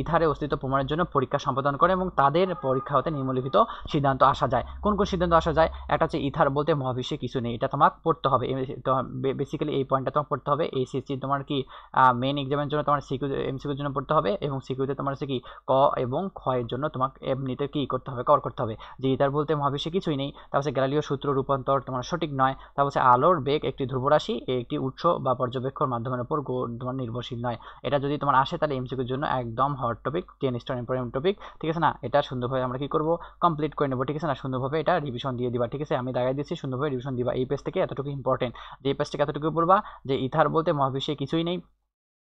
ইথারে অস্তিত্ব প্রমাণের জন্য পরীক্ষা সম্পাদন করে এবং তাদের পরীক্ষা হতে নিম্নলিখিত সিদ্ধান্ত আসা যায়। কোন কোন সিদ্ধান্ত আসা যায়, একটা হচ্ছে ইথার বলতে মহাবিশ্বে কিছু নেই, এটা তোমাকে পড়তে হবে। বেসিক্যালি এই পয়েন্টটা তোমাকে পড়তে হবে। এসএসসি তোমার কি মেইন এক্সামের জন্য তোমার এমসিকিউর জন্য পড়তে হবে এবং সিকিউতে তোমার হচ্ছে কি ক এবং খ এর জন্য তোমাকে এমনিতে কি করতে হবে, কভার করতে হবে যে ইথার বলতে মহাবিশ্বে কিছুই নেই। তারপর হচ্ছে গ্যালিলিও সূত্র রূপান্তর তোমার সঠিক নয়। তারপর হচ্ছে আলোর বেগ একটি ধ্রুবরাশি, একটি উৎস বা পর্যবেক্ষণ মাধ্যমের উপর তোমার নির্ভরশীল নয়। এটা যদি তোমার আসে তাহলে এমসিকিউর জন্য একদম hot topic, 10 star important topic, ঠিক আছে না। এটা সুন্দরভাবে আমরা কি করব, কমপ্লিট করে নেব, ঠিক আছে না। সুন্দরভাবে এটা রিভিশন দিয়ে দিবা, ঠিক আছে। আমি দাগাই দিচ্ছি, সুন্দরভাবে রিভিশন দিবা। এই পেজ থেকে এতটুকু ইম্পর্টেন্ট, যে এই পেজ থেকে এতটুকু পড়বা যে ইথার বলতে মহাবিশ্বে কিছুই নেই,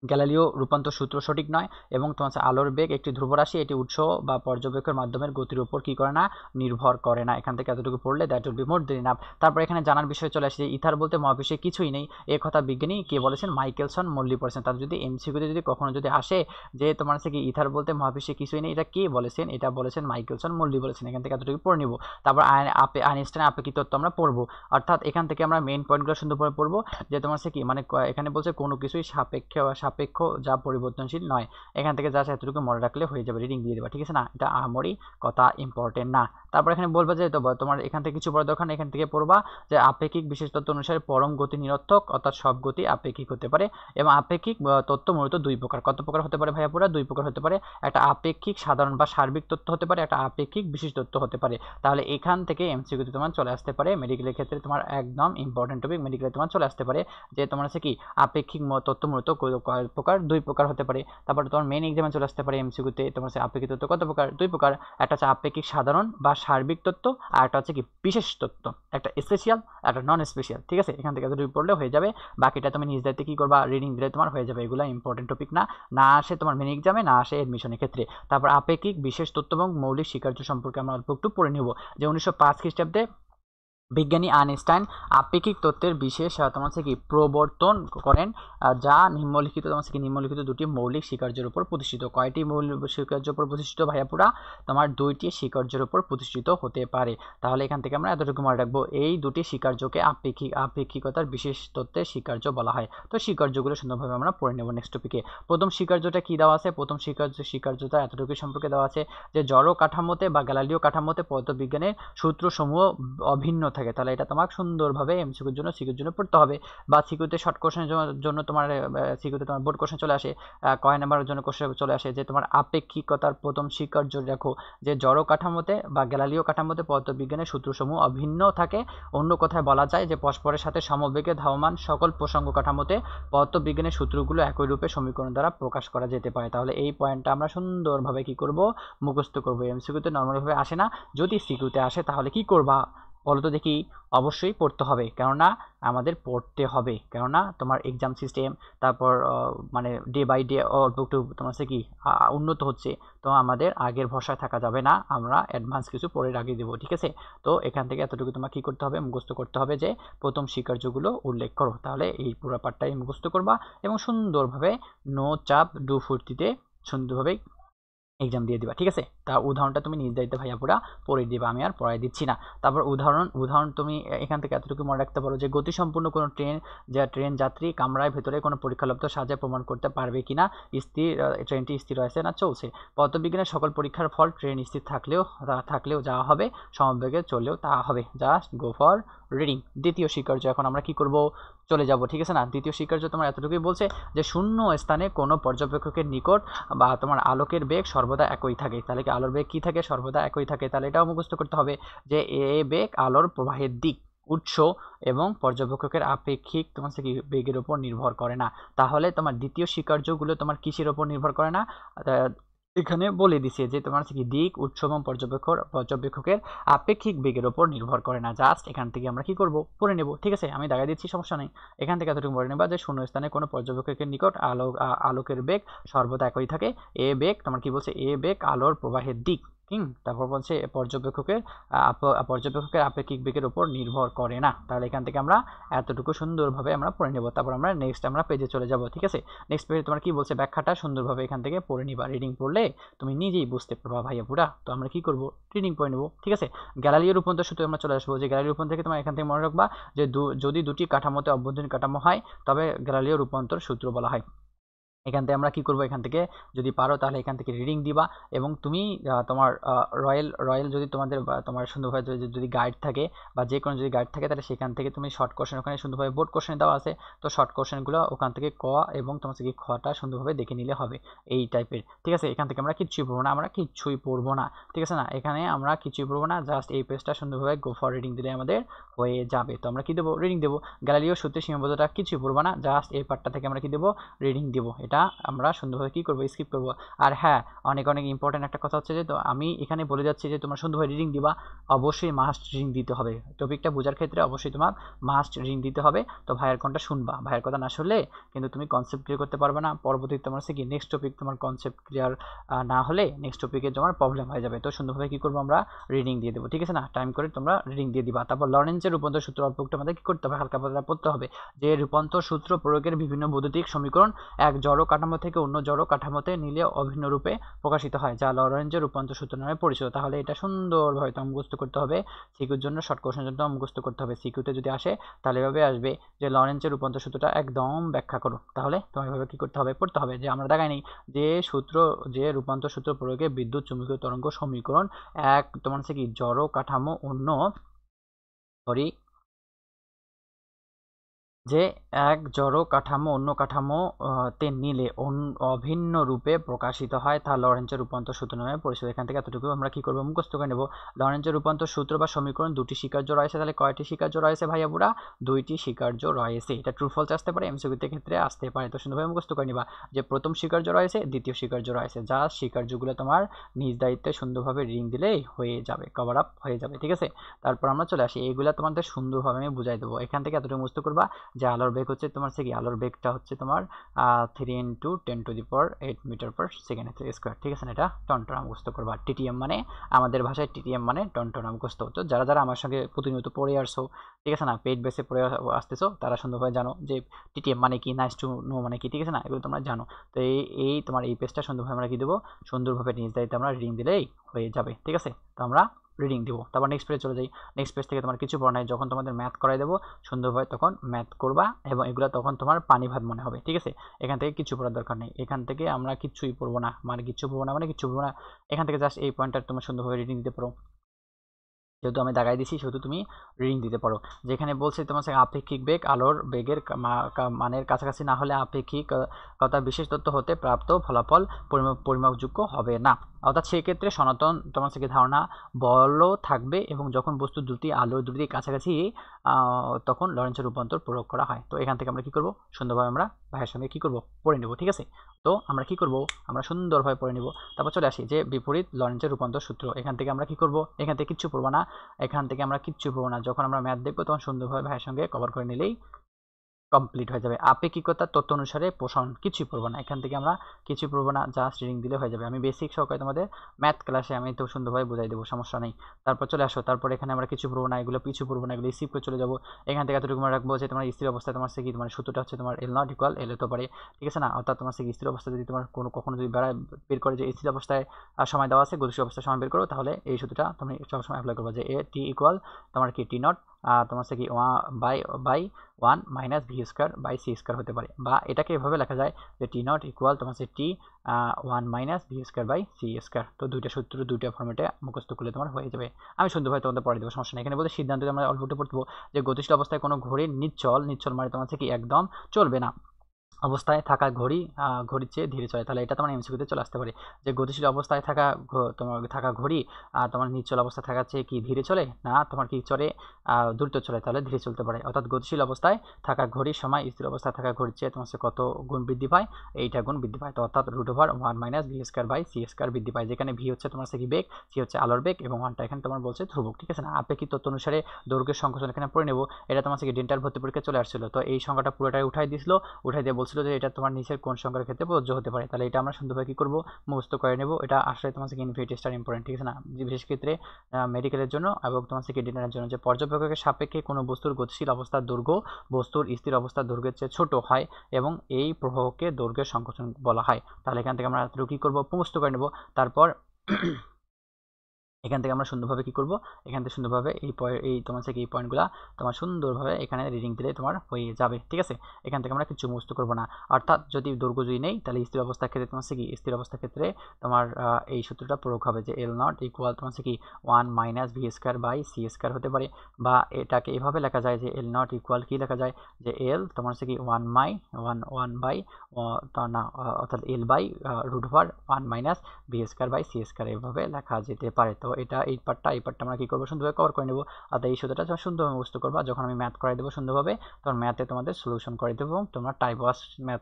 গ্যালিলিও রূপান্তর সূত্র সঠিক নয় এবং তোমার আলোর বেগ একটি ধ্রুবরাশি, এটি উৎস বা পর্যবেক্ষণ মাধ্যমের গতির উপর কি করে না, নির্ভর করে না। এখান থেকে এতটুকু পড়লে that will be more then enough. তারপর এখানে জানার বিষয় চলে আসে যে ইথার বলতে মহাবিশ্বে কিছুই নেই, এই কথা বিজ্ঞানী কে বলেছেন, মাইকেলসন মল্লি পড়েছেন। তার যদি এমসিকিউতে যদি কখনো যদি আসে যে তোমার হচ্ছে কি ইথার বলতে মহাবিশ্বে কিছুই নেই, এটা কে বলেছেন, এটা বলেছেন মাইকেলসন মল্লি বলেছেন। এখান থেকে এতটুকু পড়ে নিব। তারপর আইনস্টাইনের আপেক্ষিক তত্ত্ব আমরা পড়বো, অর্থাৎ এখান থেকে আমরা মেইন পয়েন্টগুলো সুন্দরভাবে পড়বো যে তোমার হচ্ছে কি মানে এখানে বলছে কোনো কিছুই সাপেক্ষ যা পরিবর্তনশীল নয়। এখান থেকে যা এতটুকু মনে রাখলে হয়ে যাবে, রিডিং দিয়ে দেবা, ঠিক আছে না। এটা আহামরি কথা, ইম্পর্টেন্ট না। তারপর এখানে বলবা যে তোমার এখান থেকে কিছু পড়ার দরকার, এখান থেকে পড়বা যে আপেক্ষিক বিশেষ তত্ত্ব অনুসারে পরম গতি নিরর্থক, অর্থাৎ সব গতি আপেক্ষিক হতে পারে এবং আপেক্ষিক তত্ত্ব মূলত দুই প্রকার। কত প্রকার হতে পারে ভাইয়া, পুরা 2 প্রকার হতে পারে। একটা আপেক্ষিক সাধারণ বা সার্বিক তত্ত্ব হতে পারে, একটা আপেক্ষিক বিশেষ তত্ত্ব হতে পারে। তাহলে এখান থেকে এমসিকিউতে তোমার চলে আসতে পারে, মেডিকেলের ক্ষেত্রে তোমার একদম ইম্পর্টেন্ট টপিক, মেডিকেলে তোমার চলে আসতে পারে যে তোমার হচ্ছে কি আপেক্ষিক তত্ত্ব মূলত কয় প্রকার, 2 প্রকার হতে পারে। তারপরে তোমার মেইন এক্সামে চলে আসতে পারে এমসিকিউতে তোমার আপেক্ষিক তত্ত্ব কত প্রকার, 2 প্রকার। একটা হচ্ছে আপেক্ষিক সাধারণ বা সার্বিক তত্ত্ব, আর একটা হচ্ছে কি বিশেষ তত্ত্ব, একটা স্পেশাল একটা নন স্পেশাল, ঠিক আছে। এখান থেকে এতটুকু পড়লে হয়ে যাবে, বাকিটা তুমি নিজ দায়িত্বে কি করবা, রিডিং দিলে তোমার হয়ে যাবে। এগুলো ইম্পর্টেন্ট টপিক না, না আসে তোমার মেইন এক্সামে, না আসে এডমিশনের ক্ষেত্রে। তারপর আপেক্ষিক বিশেষ তত্ত্ব এবং মৌলিক স্বীকার্য সম্পর্কে আমরা অল্প একটু পড়ে নিব যে 1905 খ্রিস্টাব্দে বিজ্ঞানী আইনস্টাইন আপেক্ষিক তত্ত্বের বিশেষ তোমার কি প্রবর্তন করেন, যা নিম্নলিখিত দুটি মৌলিক স্বীকার্যের উপর প্রতিষ্ঠিত। কয়টি মৌলিক স্বীকার্যের উপর প্রতিষ্ঠিত ভাইয়া, পুরা তোমার 2টি স্বীকার্যের উপর প্রতিষ্ঠিত হতে পারে। তাহলে এখান থেকে আমরা এতটুকু মনে রাখবো, এই দুটি স্বীকার্যকে আপেক্ষিকতার বিশেষ তত্ত্বের স্বীকার্য বলা হয়। তো স্বীকার্যগুলো সুন্দরভাবে আমরা পড়ে নেব নেক্সট টপিকে। প্রথম স্বীকার্যটা কি দেওয়া আছে, প্রথম স্বীকার্যতা এতটুকু সম্পর্কে দেওয়া আছে যে জড় কাঠামোতে বা গ্যালিলীয় কাঠামোতে পদার্থবিজ্ঞানের সূত্রসমূহ অভিন্ন থাকে, তাহলে এটা তোমাকে সুন্দরভাবে এমসিকিউর জন্য সিকিউর জন্য পড়তে হবে। বা সিকিউতে শর্ট কোশ্চেনের জন্য তোমার সিকিউতে তোমার বোর্ড কোশ্চেন চলে আসে, কয় নাম্বারের জন্য কোশ্চেন চলে আসে যে তোমার আপেক্ষিকতার প্রথম স্বীকার্য দেখো যে জড় কাঠামোতে বা গ্যালিলীয় কাঠামোতে পদার্থবিজ্ঞানের সূত্রসমূহ অভিন্ন থাকে। অন্য কথায় বলা যায় যে পরস্পরের সাথে সমবেগে ধাবমান সকল প্রসঙ্গ কাঠামোতে পদার্থবিজ্ঞানের সূত্রগুলো একই রূপে সমীকরণ দ্বারা প্রকাশ করা যেতে পারে। তাহলে এই পয়েন্টটা আমরা সুন্দরভাবে কি করব, মুখস্থ করব। এমসিকিউতে নর্মালভাবে আসে না, যদি সিকিউতে আসে তাহলে কি করবা বলো তো দেখি? অবশ্যই পড়তে হবে, কেননা আমাদের পড়তে হবে, কেননা তোমার এক্সাম সিস্টেম তারপর মানে ডে বাই ডে অল্প একটু তোমার হচ্ছে কি উন্নত হচ্ছে, তো আমাদের আগের ভরসায় থাকা যাবে না, আমরা অ্যাডভান্স কিছু পরে রাখিয়ে দেবো, ঠিক আছে? তো এখান থেকে এতটুকু তোমার কি করতে হবে, মুখস্থ করতে হবে যে প্রথম স্বীকার্যগুলো উল্লেখ করো। তাহলে এই পুরো পার্টটাই মুখস্থ করবা এবং সুন্দরভাবে নো চাপ ডু ফুর্তিতে সুন্দরভাবে এক্সাম দিয়ে দিবা, ঠিক আছে? তা উদাহরণটা তুমি নিজ দায়িত্বে ভাইয়া পুরা পড়ে দিবা, আমি আর পড়াই দিচ্ছি না। তারপর উদাহরণ তুমি এখান থেকে এতটুকু মনে রাখতে পারো যে গতিসম্পন্ন কোনো ট্রেন যাত্রী কামরায় ভেতরে কোনো পরীক্ষালব্ধ সাহায্যে প্রমাণ করতে পারবে কিনা স্থির ট্রেনটি স্থির আছে না চলছে। পদার্থবিজ্ঞানের সকল পরীক্ষার ফল ট্রেন স্থির থাকলেও যা হবে, সমবেগে চললেও তা হবে। Just go for reading. দ্বিতীয় স্বীকার্য এখন আমরা কি করব, চলে যাব, ঠিক আছে না? দ্বিতীয় স্বীকার্য তোমার এতটুকুই বলছে যে শূন্য স্থানে কোনো পর্যবেক্ষকের নিকট বা তোমার আলোকের বেগ সর্বদা একই থাকে। তাহলে কি আলোর বেগ কি থাকে, সর্বদা একই থাকে। তাহলে এটাও মুখস্থ করতে হবে যে এ বেগ আলোর প্রবাহের দিক, উৎস এবং পর্যবেক্ষকের আপেক্ষিক তোমার কি বেগের উপর নির্ভর করে না। তাহলে তোমার দ্বিতীয় স্বীকার্যগুলো তোমার কিসের উপর নির্ভর করে না? এখানে বলে দিছে যে তোমার কি দিক, উৎস এবং পর্যবেক্ষকের আপেক্ষিক বেগের উপর নির্ভর করে না। জাস্ট এখান থেকে আমরা কি করব, পড়ে নেব, ঠিক আছে? আমি দাগাই দিচ্ছি, সমস্যা নেই। এখান থেকে এতটুকু পড়ে নেবা যে শূন্য স্থানে কোনো পর্যবেক্ষকের নিকট আলোকের বেগ সর্বদা একই থাকে। এ বেগ তোমার কি বলছে, এ বেগ আলোর প্রবাহের দিক, তারপর বলছে পর্যবেক্ষকের আপেক্ষিক বেগের উপর নির্ভর করে না। তাহলে এখান থেকে আমরা এতটুকু সুন্দরভাবে আমরা পড়ে নেব। তারপর আমরা নেক্সট আমরা পেজে চলে যাব, ঠিক আছে? নেক্সট পেজে তোমার কি বলছে, ব্যাখ্যাটা সুন্দরভাবে এখান থেকে পড়ে নিবা। রিডিং পড়লে তুমি নিজেই বুঝতে পারবা ভাইয়া পুরা। তো আমরা কি করব, রিডিং পড়ে নেব, ঠিক আছে? গ্যালিলিও রূপান্তর সূত্রে আমরা চলে আসবো। যে গ্যালিলিও রূপান্তর থেকে তোমার এখান থেকে মনে রাখবা যে যদি দুটি কাঠামোতে অভ্যন্তরীণ কাঠামো হয় তবে গ্যালিলিও রূপান্তর সূত্র বলা হয়। এখান থেকে আমরা কি করব, এখান থেকে যদি পারো তাহলে এখান থেকে রিডিং দিবা এবং তুমি তোমার রয়্যাল যদি তোমার সুন্দরভাবে যদি গাইড থাকে বা যে কোনো যদি গাইড থাকে তাহলে সেখান থেকে তুমি শর্ট কোশ্চেন ওখানে সুন্দরভাবে বোর্ড কোশ্চেন দেওয়া আছে, তো শর্ট কোশ্চেনগুলো ওখান থেকে ক এবং তোমার কি খটা সুন্দরভাবে দেখে নিলে হবে এই টাইপের, ঠিক আছে? এখান থেকে আমরা কিচ্ছুই পড়বো না, ঠিক আছে না? এখানে আমরা কিছুই পড়বো না, জাস্ট এই পেজটা সুন্দরভাবে গো ফর রিডিং দিলে আমাদের হয়ে যাবে। তো আমরা কি দেবো, রিডিং দেবো। গ্যালিলিও সূত্রের সীমাবদ্ধতা কিছুই পড়বো না, জাস্ট এই পার্টটা থেকে আমরা কি দেবো, রিডিং দেবো। এটা আমরা সুন্দরভাবে কি করবো, স্কিপ করবো। আর হ্যাঁ, অনেক ইম্পর্টেন্ট একটা কথা হচ্ছে যে তো আমি এখানে বলে যাচ্ছি যে তোমরা সুন্দরভাবে রিডিং দিবা, অবশ্যই মাস্ট রিডিং দিতে হবে। টপিকটা বোঝার ক্ষেত্রে অবশ্যই তোমার মাস্ট রিডিং দিতে হবে। তো ভাইয়ের কোনটা শুনবা, ভাইয়ের কথা না শুনলে কিন্তু তুমি কনসেপ্ট ক্লিয়ার করতে পারবে না। পরবর্তীতে তোমার কি নেক্সট টপিক তোমার কনসেপ্ট ক্লিয়ার না হলে নেক্সট টপিকে তোমার প্রবলেম হয়ে যাবে। তো সুন্দরভাবে কি করবো, আমরা রিডিং দিয়ে দেবো, ঠিক আছে না? টাইম করে তোমরা রিডিং দিয়ে দিবা। তারপর লরেন্সের রূপান্তর সূত্র অল্প একটু আমাদের কি করতে হবে, হালকা পাতলা পড়তে হবে। যে রূপান্তর সূত্র প্রয়োগের বিভিন্ন বৈদ্যুতিক সমীকরণ এক জড় কাঠামো থেকে অন্য জড় কাঠামোতে নিলে অভিন্ন রূপে প্রকাশিত হয়, যা লরেঞ্জের রূপান্তর সূত্র নামে পরিচিত। তাহলে এটা সুন্দরভাবে তো মুখস্থ করতে হবে। সিকিউর জন্য শর্ট কোশ্চেনের জন্য মুখস্থ করতে হবে। সিকিউতে যদি আসে তাহলে এভাবে আসবে যে লরেঞ্জের রূপান্তর সূত্রটা একদম ব্যাখ্যা করো। তাহলে তোমার এভাবে কি করতে হবে, পড়তে হবে। যে আমরা দেখাই নেই যে রূপান্তর সূত্র প্রয়োগে বিদ্যুৎ চুম্বকীয় তরঙ্গ সমীকরণ এক তোমার হচ্ছে কি জড় কাঠামো অন্য যে এক জড় কাঠামো অন্য কাঠামো তে নিলে অভিন্ন রূপে প্রকাশিত হয় তা লরেঞ্জের রূপান্তর সূত্র নামে পরিচিত। এখান থেকে এতটুকু আমরা কি করবো, মুখস্থ করে নেব। লরেঞ্জের রূপান্তর সূত্র বা সমীকরণ দুটি স্বীকার্য রয়েছে। তাহলে কয়টি স্বীকার্য রয়েছে ভাইয়া বুড়া, দুইটি স্বীকার্য রয়েছে। এটা ট্রু ফলস আসতে পারে, এমসিকিউতে ক্ষেত্রে আসতে পারে। তো সুন্দরভাবে মুখস্থ করে নিবা যে প্রথম স্বীকার্য রয়েছে, দ্বিতীয় স্বীকার্য রয়েছে। যা স্বীকার্যগুলো তোমার নিজ দায়িত্বে সুন্দরভাবে রিডিং দিলেই হয়ে যাবে, কভার আপ হয়ে যাবে, ঠিক আছে? তারপর আমরা চলে আসি, এইগুলা তোমাদের সুন্দরভাবে আমি বুঝাই দেবো। এখান থেকে এতটুকু মুখস্থ করবা যে আলোর বেগ হচ্ছে তোমার কি আলোর বেগটা হচ্ছে তোমার 3 × 10⁸ মিটার পার সেকেন্ড স্কোয়ার, ঠিক আছে না? এটা টনটনা মুখস্থ করবা। টিটিএম মানে আমাদের ভাষায় টিটিএম মানে টনটনা মুখস্থ। তো যারা আমার সঙ্গে প্রতিনিয়ত পড়ে আসছো, ঠিক আছে না, পেইড বেসে পড়ে আসতেছো, তারা সুন্দরভাবে জানো যে টিটিএম মানে কি, নাইস টু নো মানে কি, ঠিক আছে না? এগুলো তোমরা জানো। তো এই তোমার এই পেজটা সুন্দরভাবে আমরা কি দেবো, সুন্দরভাবে নিজ দায়িত্বে আমরা রিডিং দিলেই হয়ে যাবে, ঠিক আছে? তো আমরা রিডিং দিব। তারপর নেক্সট পেজে চলে যাই। নেক্সট পেজ থেকে তোমার কিছু পড়া নাই, যখন তোমাদের ম্যাথ করাই দেবো সুন্দরভাবে তখন ম্যাথ করবা এবং এগুলো তখন তোমার পানি ভাত মনে হবে, ঠিক আছে? এখান থেকে কিছু পড়ার দরকার নেই। এখান থেকে আমরা কিচ্ছুই পড়বো না, মানে কিচ্ছু পড়বো না। এখান থেকে জাস্ট এই পয়েন্টটা তোমার সুন্দরভাবে রিডিং দিতে পারো। যেহেতু আমি দাগাই দিছি সেহেতু তুমি রিডিং দিতে পারো। যেখানে বলছে তোমার আপেক্ষিক বেগ আলোর বেগের মানের কাছাকাছি না হলে আপেক্ষিকতা বিশেষ তথ্য হতে প্রাপ্ত ফলাফল পরিমাপযোগ্য হবে না। অর্থাৎ সেক্ষেত্রে সনাতন তোমার ধারণা বলও থাকবে এবং যখন বস্তু দুটি আলোর দুটি কাছাকাছি তখন লরেন্সের রূপান্তর প্রয়োগ করা হয়। তো এখান থেকে আমরা কি করব, সুন্দরভাবে আমরা ভাইয়ের সঙ্গে কি করব, পড়ে নেব। ঠিক আছে, তো আমরা কি করব, আমরা সুন্দরভাবে পড়ে নেব। তারপর চলে আসি যে বিপরীত লরেন্সের রূপান্তর সূত্র। এখান থেকে আমরা কি করব, এখান থেকে কিচ্ছু পড়বো না, এখান থেকে আমরা কিচ্ছু পড়বো না। যখন আমরা ম্যাথ দেখবো তখন সুন্দরভাবে ভাইয়ের সঙ্গে কভার করে নিলেই কমপ্লিট হয়ে যাবে। আপেক্ষিকতার তথ্য অনুসারে পোষণ কিছুই পড়বো না, এখান থেকে আমরা কিছুই পড়বো না, জাস্ট রিডিং দিলে হয়ে যাবে। আমি বেসিক সহকারে তোমাদের ম্যাথ ক্লাসে আমি তো সুন্দরভাবে বুঝাই দেবো, সমস্যা নেই। তারপর চলে আসো, তারপর এখানে আমরা কিছু পড়বো না, এগুলো পিছু পড়বো না, এগুলো স্কিপ করে চলে যাবো। এখান থেকে এতটুকু মনে রাখবো যে তোমার স্থির অবস্থায় তোমার কি তোমার সূত্রটা হচ্ছে তোমার এল নট ইকুয়াল এল হতে পারে, ঠিক আছে না। অর্থাৎ তোমার স্থির অবস্থায় যদি তোমার কখনো যদি বের করে যে স্থির অবস্থায় সময় দেওয়া আছে, গতিশীল অবস্থায় সময় বের করো, তাহলে এই সূত্রটা তুমি সবসময় অ্যাপ্লাই করবো যে এ টি ইকুয়াল তোমার কি টি নট তোমার কি by 1 minus V square by C square হতে পারে, বা এটাকে এভাবে লেখা যায় যে টি নট ইকুয়াল তোমার T 1 minus V square by C square. তো দুইটা সূত্র দুইটা ফর্মেটে মুখস্থ করলে তোমার হয়ে যাবে। আমি সুন্দরভাবে তোমাদের পড়ে দেবো, সমস্যা নেই। এখানে বলতে সিদ্ধান্ত আমরা অল্প একটু পড়তে যে গতিশীল অবস্থায় কোনো ঘড়ির নিশ্চল মানে তোমার কি একদম চলবে না অবস্থায় থাকা ঘড়ির চেয়ে ধীরে চলে, তাহলে এটা তোমার এমসিকিউতে চলে আসতে পারে যে গতিশীল অবস্থায় তোমার থাকা ঘড়ি তোমার নিশ্চল অবস্থায় থাকার চেয়ে কি ধীরে চলে না তোমার কি চলে দ্রুত চলে, তাহলে ধীরে চলতে পারে। অর্থাৎ গতিশীল অবস্থায় থাকা ঘড়ির সময় স্থির অবস্থায় থাকা ঘড়ির চেয়ে তোমার কত গুণ বৃদ্ধি পায়, এইটা গুণ বৃদ্ধি পায়। তো অর্থাৎ √1 minus V square by C square বৃদ্ধি পায়, যেখানে ভি হচ্ছে তোমার কি বেগ, সি হচ্ছে আলোর বেগ এবং 1টা এখানে তোমার বলছে ধ্রুবক, ঠিক আছে না। আপেক্ষিক তথ্য অনুসারে দৈর্ঘ্যের সংকোচন এখানে পড়ে নেব। এটা তোমার কি ডেন্টাল ভর্তি পরীক্ষা চলে আসছিল, তো এই সংখ্যাটা পুরোটাই উঠাই দিয়ে বলছিল যে এটা তোমার নিচের কোন সংখ্যার ক্ষেত্রে প্রযোজ্য হতে পারে। তাহলে এটা আমরা সুন্দরভাবে কি করবো, মুখস্থ করে নেব। এটা আসলে তোমার ইনফিনিটি স্টার ইম্পর্টেন্ট, ঠিক আছে না, বিশেষ ক্ষেত্রে মেডিকেলের জন্য এবং তোমার ডেন্টালের জন্য, যে পর্যবেক্ষকের সাপেক্ষে কোনো বস্তুর গতিশীল অবস্থার দৈর্ঘ্য বস্তুর স্থির অবস্থার দৈর্ঘ্যের চেয়ে ছোট হয় এবং এই প্রবাহকে দৈর্ঘ্যের সংকোচন বলা হয়। তাহলে এখান থেকে আমরা কি করবো, মুখস্থ করে নেব। তারপর এখান থেকে আমরা সুন্দরভাবে কি করব, এখান থেকে সুন্দরভাবে এই তোমার থেকে এই পয়েন্টগুলো তোমার সুন্দরভাবে এখানে রিডিং দিলে তোমার হয়ে যাবে, ঠিক আছে। এখান থেকে আমরা কিছু মুখস্থ করব না। অর্থাৎ যদি দৈর্ঘ্য যদি নেই তাহলে স্থির অবস্থার ক্ষেত্রে তোমার কি স্থির অবস্থার ক্ষেত্রে তোমার এই সূত্রটা প্রয়োগ হবে যে এল নট ইকুয়াল তোমার কি 1 minus V square by C square হতে পারে, বা এটাকে এভাবে লেখা যায় যে এল নট ইকুয়াল কি লেখা যায় যে এল তোমার কি 1 বাই না অর্থাৎ L by √1 minus V square by C square এভাবে লেখা যেতে পারে। তো এটা এই পার্টটা আমরা কি করবো, সুন্দরভাবে কভার করে নেব। আর এই সূত্রটা সুন্দরভাবে মুখস্থ করবা, যখন আমি ম্যাথ করাই দেবো সুন্দরভাবে তখন ম্যাথে তোমাদের সলিউশন করে দেবো এবং তোমরা টাইপ ওয়াস ম্যাথ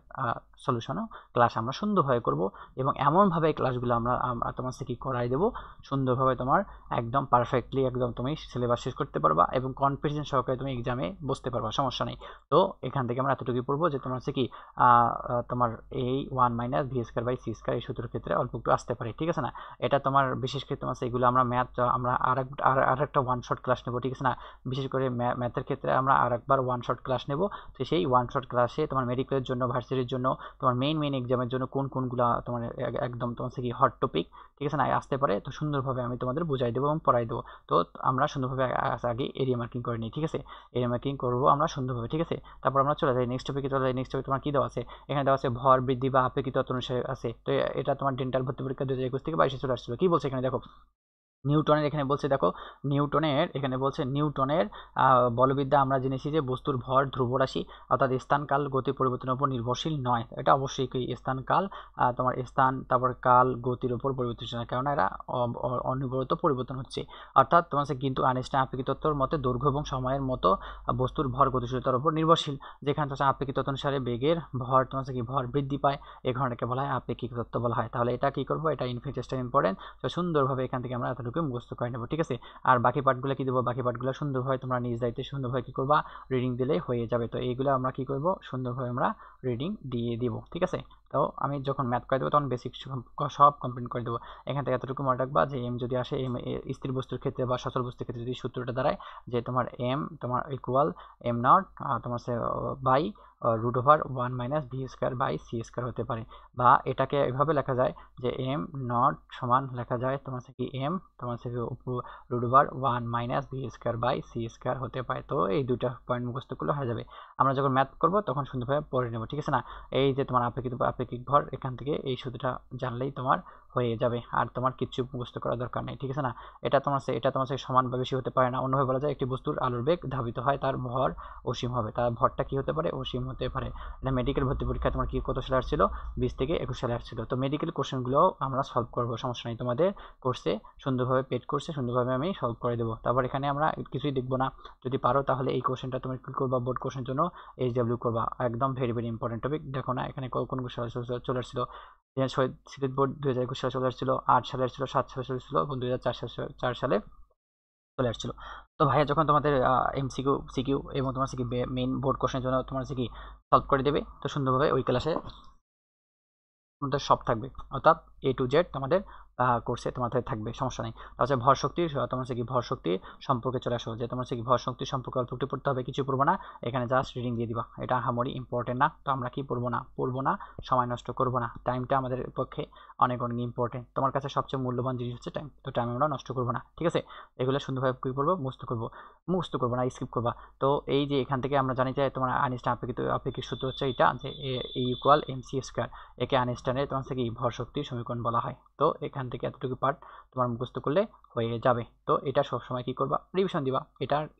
সলিউশনও ক্লাস আমরা সুন্দরভাবে করব এবং এমনভাবে এই ক্লাসগুলো আমরা তোমার কি করাই দেবো সুন্দরভাবে, তোমার একদম পারফেক্টলি একদম তুমি সিলেবাস শেষ করতে পারবা এবং কনফিডেন্স সহকারে তুমি এক্সামে বসতে পারবা, সমস্যা নেই। তো এখান থেকে আমরা এতটুকুই পড়বো যে তোমার কি তোমার এই 1 minus V square by C square এই সূত্রের ক্ষেত্রে অল্প একটু আসতে পারে, ঠিক আছে না। এটা তোমার বিশেষ ক্ষেত্রে আছে, এগুলো আমরা ম্যাথ আমরা আর একটা ওয়ান শট ক্লাস নেব, ঠিক আছে না। বিশেষ করে ম্যাথের ক্ষেত্রে আমরা আরেকবার ওয়ান শট ক্লাস নেব। তো সেই ওয়ান শট ক্লাসে তোমার মেডিকেলের জন্য, ভার্সিটির জন্য, তোমার মেইন এক্সামের জন্য কোনগুলো তোমার একদম তোমার কি হট টপিক, ঠিক আছে না, আসতে পারে। তো সুন্দরভাবে আমি তোমাদের বুঝাই দেবো এবং পড়াই দেবো। তো আমরা সুন্দরভাবে আগে এরিয়া মার্কিং করে নিই, ঠিক আছে, এরিয়া মার্কিং করবো আমরা সুন্দরভাবে, ঠিক আছে। তারপর আমরা চলে যাই নেক্সট টপিকে চলে যাই। নেক্সট টপিক তোমার কি দেওয়া আছে, এখানে দেওয়া আছে ভর বৃদ্ধি বা আপেক্ষিক তত্ত্ব অনুসারে আছে। তো এটা তোমার ডেন্টাল ভর্তি পরীক্ষা 2021 থেকে 22 চলে আসছিল। কি বলছে এখানে দেখো, নিউটনের এখানে বলছে, দেখো নিউটনের এখানে বলছে নিউটনের বলবিদ্যা আমরা জেনেছি যে বস্তুর ভর ধ্রুব রাশি, অর্থাৎ স্থানকাল গতি পরিবর্তনের উপর নির্ভরশীল নয়। এটা অবশ্যই কি স্থানকাল তোমার স্থান তারপর কাল গতির উপর পরিবর্তনশীল নয়, কারণ এরা অনিবার্য পরিবর্তন হচ্ছে। অর্থাৎ তোমার কিন্তু আইনস্টাইন আপেক্ষিক তত্ত্বের মতে দৈর্ঘ্য এবং সময়ের মতো বস্তুর ভর গতিশীলতার উপর নির্ভরশীল, যেখানে তোমার আপেক্ষিক তত্ত্ব অনুসারে বেগের ভর তোমার কি ভর বৃদ্ধি পায়, এই ঘটনাকে বলা হয় আপেক্ষিক তত্ত্ব বলা হয়। তাহলে এটা কি করবো, এটা ইনফিনিটি ইম্পর্টেন্ট। তো সুন্দরভাবে এখান থেকে আমরা এতটুকু মুখস্থ করে নেব, ঠিক আছে। আর বাকি পার্টগুলো কি দেবো, বাকি পার্টগুলো সুন্দরভাবে তোমরা নিজ দায়িত্বে সুন্দরভাবে কি করবা, রিডিং দিলে হয়ে যাবে। তো এইগুলো আমরা কি করব, সুন্দরভাবে আমরা রিডিং দিয়ে দিব, ঠিক আছে। তো আমি যখন ম্যাথ করে দেবো তখন বেসিক সব কমপ্লিট করে দেবো। এখান থেকে এতটুকু মনে রাখবা যে এম যদি আসে, এম স্থির বস্তুর ক্ষেত্রে বা সচল বস্তুর ক্ষেত্রে যদি সূত্রটা দাঁড়ায় যে তোমার এম তোমার ইকুয়াল এম নট তোমার by √1 minus V square by C square হতে পারে, বা এটাকে এভাবে লেখা যায় যে এম নট সমান লেখা যায় তোমার কি এম তোমার √1 minus V square by C square হতে পারে। তো এই দুইটা পয়েন্ট মুখস্থ করলে হয়ে যাবে। আমরা যখন ম্যাথ করবো তখন সুন্দরভাবে পড়ে নেব, ঠিক আছে না। এই যে তোমার আপেক্ষিক ভর, এখান থেকে এই সূত্রটা জানলেই তোমার হয়ে যাবে, আর তোমার কিচ্ছু মুখস্থ করার দরকার নেই, ঠিক আছে না। এটা তোমার সাথে সমান বা বেশি হতে পারে না। অন্যভাবে বলা যায় একটি বস্তুর আলোর বেগ ধাবিত হয়, তার ভর অসীম হবে। তার ভরটা কি হতে পারে? অসীম হতে পারে। এটা মেডিকেল ভর্তি পরীক্ষা তোমার কি কত সালে আসছিল? 20 থেকে 21 সালে আসছিল। তো মেডিকেল কোশ্চেনগুলো আমরা সলভ করবো, সমস্যা নেই। তোমাদের কোর্সে সুন্দরভাবে পেড কোর্সে সুন্দরভাবে আমি সলভ করে দেবো। তারপর এখানে আমরা কিছুই দেখবো না। যদি পারো তাহলে এই কোশ্চেনটা তুমি কি করবা, বোর্ড কোশ্চেনের জন্য HW করবা। একদম ভেরি ভেরি ইম্পর্টেন্ট টপিক। দেখো না এখানে কোন সালে চলে আসছিল। সিলেট বোর্ড 2021 সালে চলে আসছিল, 8 সালে আসছিল, 7 সালে চলে আসছিল এবং 2004 সালে চলে আসছিল। তো ভাইয়া যখন তোমাদের MCQ সিকিউ এবং তোমার কি মেইন বোর্ড কোশ্চেনের জন্য তোমার কি সলভ করে দেবে, তো সুন্দরভাবে ওই ক্লাসে তোমাদের সব থাকবে, অর্থাৎ A to Z তোমাদের কোর্সে তোমাদের থাকবে, সমস্যা নেই। তাহলে ভর শক্তির তোমার কি ভর শক্তি সম্পর্কে চলে আসো, যে তোমার কি ভর শক্তি সম্পর্কে অল্প একটু পড়তে হবে, কিছু পড়বো না, এখানে জাস্ট রিডিং দিয়ে দিবা। এটা আহামরি ইম্পর্টেন্ট না, তো আমরা কি পড়বো না, সময় নষ্ট করবো না। টাইমটা আমাদের পক্ষে অনেক অনেক ইম্পর্টেন্ট। তোমার কাছে সবচেয়ে মূল্যবান জিনিস হচ্ছে টাইম, তো টাইম আমরা নষ্ট করবো না, ঠিক আছে। এগুলো সুন্দরভাবে কি করবো, মুখস্থ করবো না, স্কিপ করবা। তো এই যে এখান থেকে আমরা জানি যে তোমার আইনস্টাইন আপেক্ষিক সূত্র হচ্ছে এটা, যে A=mc²। একে আইনস্টাইনের তোমার কি ভর শক্তির সমীকরণ বলা হয়। তো এখান থেকে এতটুকু পার্ট তোমার মুখস্থ করলে হয়ে যাবে। তো এটা সবসময় কি করবা, রিভিশন দিবা।